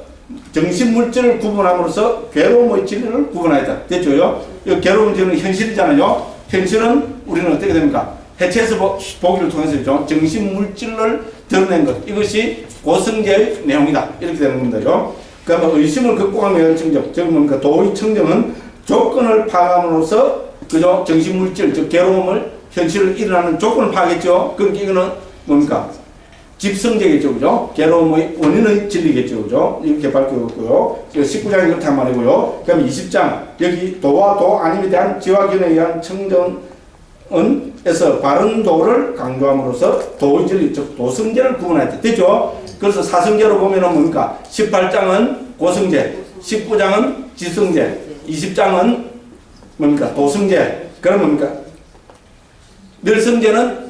정신물질을 구분함으로써 괴로움의 진리를 구분하였다. 됐죠? 이 괴로운 진리는 현실이잖아요. 현실은 우리는 어떻게 됩니까? 해체해서 보기를 통해서 정신물질을 드러낸 것. 이것이 고성계의 내용이다. 이렇게 되는 겁니다. 그러면 의심을 극복하며 위한 청정. 즉 뭡니까? 도의 청정은 조건을 파악함으로써 그죠? 정신물질, 즉 괴로움을 현실을 일어나는 조건을 파악했죠. 그러니까 이거는 뭡니까? 집성제겠죠, 그죠? 괴로움의 원인의 진리겠죠, 그죠? 이렇게 밝혀졌고요. 19장이 그렇단 말이고요. 그럼 20장, 여기 도와 도 아님에 대한 지화견에 의한 청정은에서 바른 도를 강조함으로써 도의 진리, 즉 도성제를 구분하였다. 됐죠? 그래서 사성제로 보면은 뭡니까? 18장은 고성제, 19장은 지성제, 20장은 뭡니까? 도성제. 그럼 뭡니까? 멸성제는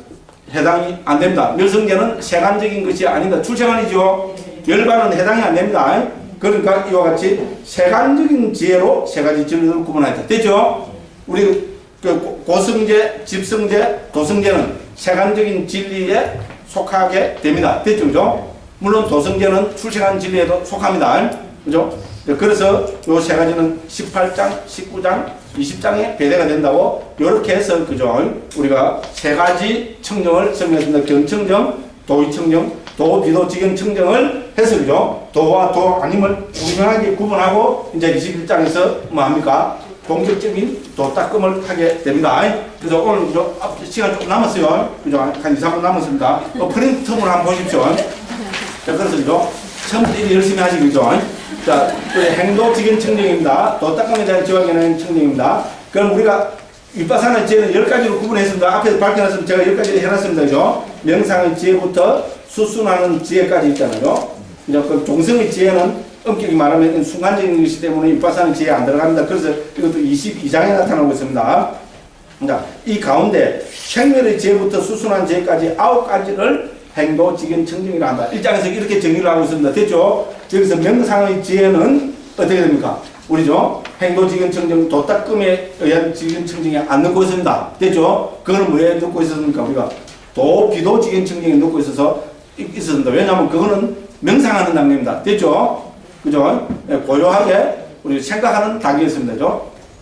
해당이 안 됩니다. 멸성제는 세간적인 것이 아니다. 출세간이죠. 열반은 해당이 안 됩니다. 그러니까 이와 같이 세간적인 지혜로 세 가지 진리를 구분하였다. 됐죠? 우리 그 고성제, 집성제, 도성제는 세간적인 진리에 속하게 됩니다. 됐죠? 그죠? 물론 도성제는 출세간 진리에도 속합니다. 그죠? 그래서 요 세 가지는 18장, 19장, 20장에 배대가 된다고 이렇게 해서 그죠? 우리가 세 가지 청정을 설명했습니다. 견청정, 도의청정, 도비도지경 청정을 해서 그죠? 도와 도 아님을 분명하게 구분하고 이제 21장에서 뭐 합니까? 본격적인 도닦음을 하게 됩니다. 그래서 오늘 그죠? 시간 조금 남았어요. 그죠? 한 2, 3분 남았습니다. 프린트물 한번 보십시오. 자, 그래서 그죠? 처음부터 일 열심히 하시 그죠? 자, 행도지경 청정입니다. 도닦음에 대한 지화견의 청정입니다. 그럼 우리가 윗바사나의 지혜는 10가지로 구분했습니다. 앞에서 밝혀놨으면 제가 10가지를 해놨습니다. 그죠? 명상의 지혜부터 수순하는 지혜까지 있잖아요. 이제 그 종성의 지혜는 엄격히 말하면 순간적인 것이기 때문에 윗바사나의 지혜에 안 들어갑니다. 그래서 이것도 22장에 나타나고 있습니다. 자, 이 가운데 생멸의 지혜부터 수순한 지혜까지 9가지를 행도지경 청정이라 한다. 1장에서 이렇게 정의를 하고 있습니다. 됐죠? 여기서 명상의 지혜는 어떻게 됩니까? 우리죠? 행도지경 청정, 도닦음에 의한 지경 청정에 안 넣고 있습니다. 됐죠? 그거는 왜 넣고 있었습니까? 우리가 도비도지경 청정에 넣고 있었습니다. 왜냐하면 그거는 명상하는 단계입니다. 됐죠? 그죠? 고요하게 우리 생각하는 단계였습니다.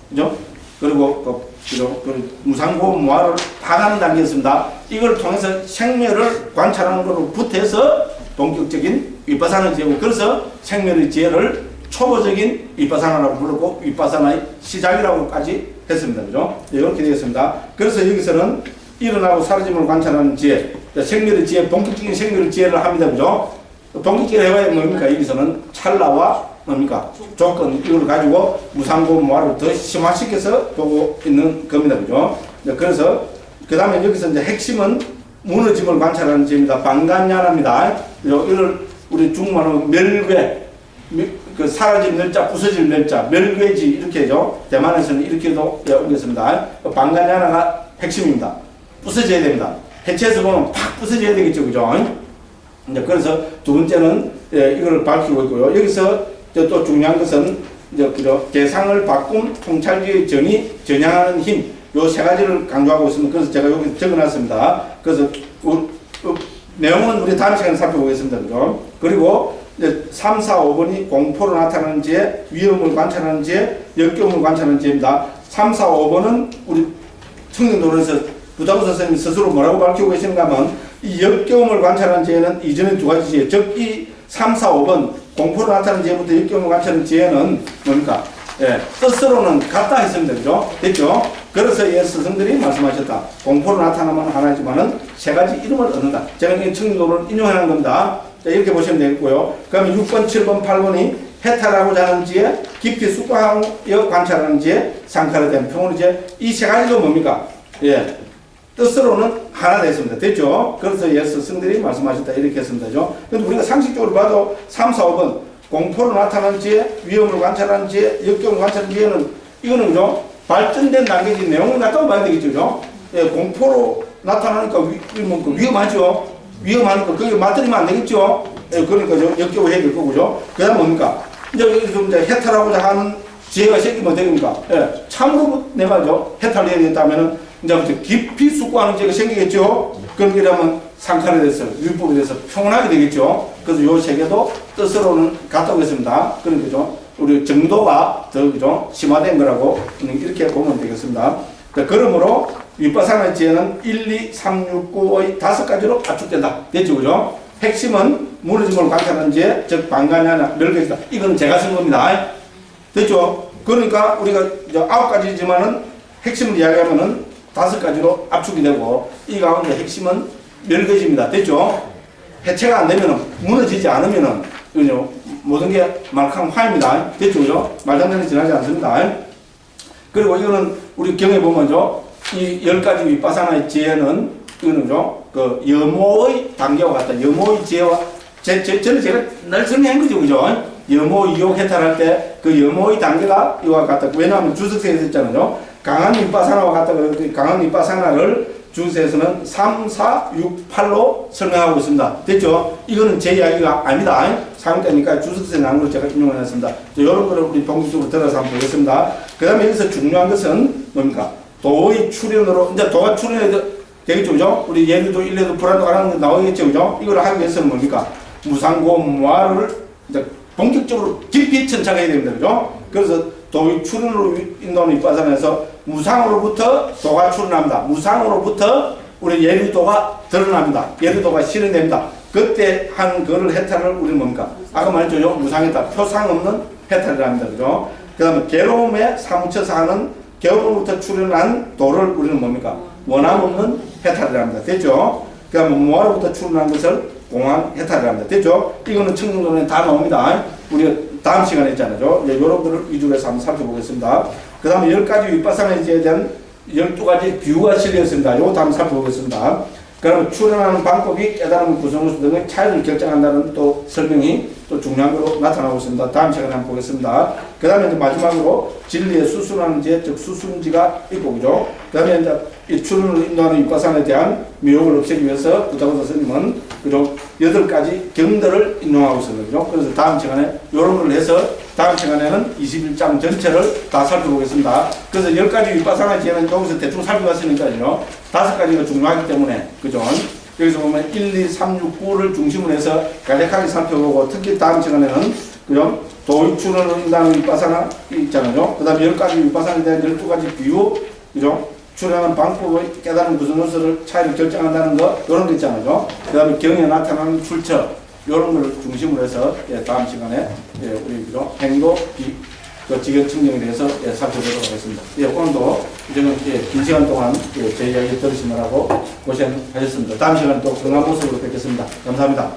그죠? 그리고 그죠? 무상고 무아를 파악하는 단계였습니다. 이걸 통해서 생멸을 관찰하는 것으로부터 해서 본격적인 윗바사나 지혜고, 그래서 생멸의 지혜를 초보적인 윗바사나라고 부르고 윗바사나의 시작이라고까지 했습니다. 그죠? 이렇게 되겠습니다. 그래서 여기서는 일어나고 사라짐을 관찰하는 지혜, 생멸의 지혜, 본격적인 생멸의 지혜를 합니다. 그죠? 본격적으로 해봐야 뭡니까? 여기서는 찰나와 뭡니까? 조건, 이걸 가지고 무상고 무아를 더 심화시켜서 보고 있는 겁니다. 그죠? 그래서, 그 다음에 여기서 이제 핵심은 무너짐을 관찰하는 지혜입니다. 방간야납니다. 이걸 우리 중국말로 멸괴, 그 사라질 멸자, 부서질 멸자, 멸괴지 이렇게죠. 대만에서는 이렇게도 옮겼습니다. 방간야나가 핵심입니다. 부서져야 됩니다. 해체해서 보면 팍 부서져야 되겠죠, 그죠? 이제 그래서 두 번째는 이걸 밝히고 있고요. 여기서 또 중요한 것은 이제 대상을 바꿈 통찰기의 전향하는 힘, 요 세 가지를 강조하고 있습니다. 그래서 제가 여기 적어놨습니다. 그래서 내용은 우리 다음 시간에 살펴보겠습니다. 그죠? 그리고 이제 3, 4, 5번이 공포로 나타나는 지혜, 위험을 관찰하는 지혜, 역경을 관찰하는 지혜입니다. 3, 4, 5번은 우리 청년도로에서 부담부 선생님이 스스로 뭐라고 밝히고 계시는가 하면 이 역경을 관찰하는 지혜는 이전에 두 가지 지혜, 즉 이 3, 4, 5번 공포로 나타나는 지혜부터 역경을 관찰하는 지혜는 뭡니까? 예, 뜻으로는 같다 했습니다. 그죠? 됐죠? 그래서 예 스승들이 말씀하셨다. 공포로 나타나면 하나지만은 세 가지 이름을 얻는다. 제가 이 청년도를 인용하는 겁니다. 자, 이렇게 보시면 되겠고요. 그러면 6번, 7번, 8번이 해탈하고자 하는 지혜, 깊이 숙고하여 관찰하는 지혜, 상카에 대한 평온의 지혜, 이 세 가지도 뭡니까? 예. 뜻으로는 하나 됐습니다. 됐죠? 그래서 예 스승들이 말씀하셨다. 이렇게 했습니다. 그런데 우리가 상식적으로 봐도 3, 4, 5번 공포로 나타나는 지혜, 위험을 관찰하는 지혜, 역경을 관찰하는 지혜는 이거는 그죠? 발전된 단계지 내용을 갖다 봐야 되겠죠. 그죠? 예, 공포로 나타나니까 위험하죠? 위험하니까 그게 맞들이면 안 되겠죠? 예, 그러니까 역경을 해야 될 거고요. 그 다음 뭡니까? 이제 좀 이제 해탈하고자 하는 지혜가 생기면 되니까, 예, 참으로 내가죠. 해탈해야 되겠다면은 이제부터 깊이 숙고하는 지혜가 생기겠죠? 그렇게 되면 상칸에 대해서, 율법에 대해서 평온하게 되겠죠? 그래서 요 세 개도 뜻으로는 같다고 했습니다. 그런 거죠. 우리 정도가 더, 그죠? 심화된 거라고 이렇게 보면 되겠습니다. 그러므로 윗바사나 지혜는 1, 2, 3, 6, 9의 5가지로 압축된다. 됐죠? 그죠? 핵심은 무너진 걸 관찰하는 지혜, 즉, 방간야나 멸격이다. 이건 제가 쓴 겁니다. 됐죠? 그러니까 우리가 9가지지만은 핵심을 이야기하면은 5가지로 압축이 되고, 이 가운데 핵심은 멸거지입니다. 됐죠? 해체가 안 되면은, 무너지지 않으면은, 그죠? 모든 게 말캉 화입니다. 됐죠? 그죠? 말장난이 지나지 않습니다. 그리고 이거는 우리 경에 보면죠. 이 10가지 윗바사나의 지혜는, 이거는죠. 그 여모의 단계와 같다. 여모의 지혜와, 저는 제가 늘 설명한 거죠. 그죠? 여모 이욕 해탈할 때 그 여모의 단계가 이와 같다. 왜냐하면 주석세에서 했잖아요. 강한 윗바사나와 같다. 그래서 강한 윗바사나를 주석세에서는 3, 4, 6, 8로 설명하고 있습니다. 됐죠? 이거는 제 이야기가 아닙니다. 상대니까 주석세에 나온 걸 제가 인용을 했습니다. 이런 거를 우리 본격적으로 들어서 한번 보겠습니다. 그 다음에 여기서 중요한 것은 뭡니까? 도의 출현으로, 이제 도가 출현해야 되겠죠? 그죠? 우리 예류도, 일례도, 불안도 안 하는 게 나오겠죠? 그죠? 이걸 하기 위해서는 뭡니까? 무상고, 무화를 이제 본격적으로 깊이 천착해야 됩니다. 그죠? 그래서 도의 출현으로 인도하는 윗바사나에서 무상으로부터 도가 출현합니다. 무상으로부터 우리 예류도가 드러납니다. 예류도가 실현됩니다. 그때 한 그를 해탈을 우리는 뭡니까? 아까 말했죠. 무상해탈. 표상 없는 해탈을 합니다. 그죠? 그 다음에 괴로움에 사무쳐서 하는 괴로움부터 출현한 도를 우리는 뭡니까? 원함 없는 해탈을 합니다. 됐죠? 그 다음에 무화로부터 출현한 것을 공항 해탈을 합니다. 됐죠? 이거는 청정도에 다 나옵니다. 우리가 다음 시간에 했잖아요. 이런 거를 위주로 해서 한번 살펴보겠습니다. 그 다음에 10가지 윗바사나에 대한 12가지 비유가 실려있습니다. 이것도 한번 살펴보겠습니다. 그러면 출현하는 방법이 깨달음 구성수 등의 차이를 결정한다는 또 설명이 또 중요한 거로 나타나고 있습니다. 다음 시간에 한번 보겠습니다. 그 다음에 이제 마지막으로 진리의 수순하는 지, 즉 수순지가 있고, 그죠? 그 다음에 이제 이 출현을 인도하는 윗바사나에 대한 미혹을 없애기 위해서 부다고사 스님은 그죠? 8가지 경들을 인용하고 있습니다. 그죠? 그래서 다음 시간에 이런 걸 해서 다음 시간에는 21장 전체를 다 살펴보겠습니다. 그래서 10가지 윗바사나 지혜는 여기서 대충 살펴봤으니까요. 5가지가 중요하기 때문에, 그죠? 여기서 보면 1, 2, 3, 6, 9를 중심으로 해서 간략하게 살펴보고, 특히 다음 시간에는, 그죠? 도의 출현을 인도하는 윗바사나 있잖아요. 그 다음에 10가지 윗바사나에 대한 12가지 비유, 그죠? 출현하는 방법의 깨달은 무슨 요소를 차이를 결정한다는 거, 이런 거 있잖아요. 그 다음에 경에 나타나는 출처, 이런 걸 중심으로 해서 다음 시간에 우리 그죠? 행도, 그 직역 측정에 대해서 살펴보도록 하겠습니다. 오늘도 저는 긴 시간 동안 제 이야기 들으시느라고 고생하셨습니다. 다음 시간에 또 건강한 모습으로 뵙겠습니다. 감사합니다.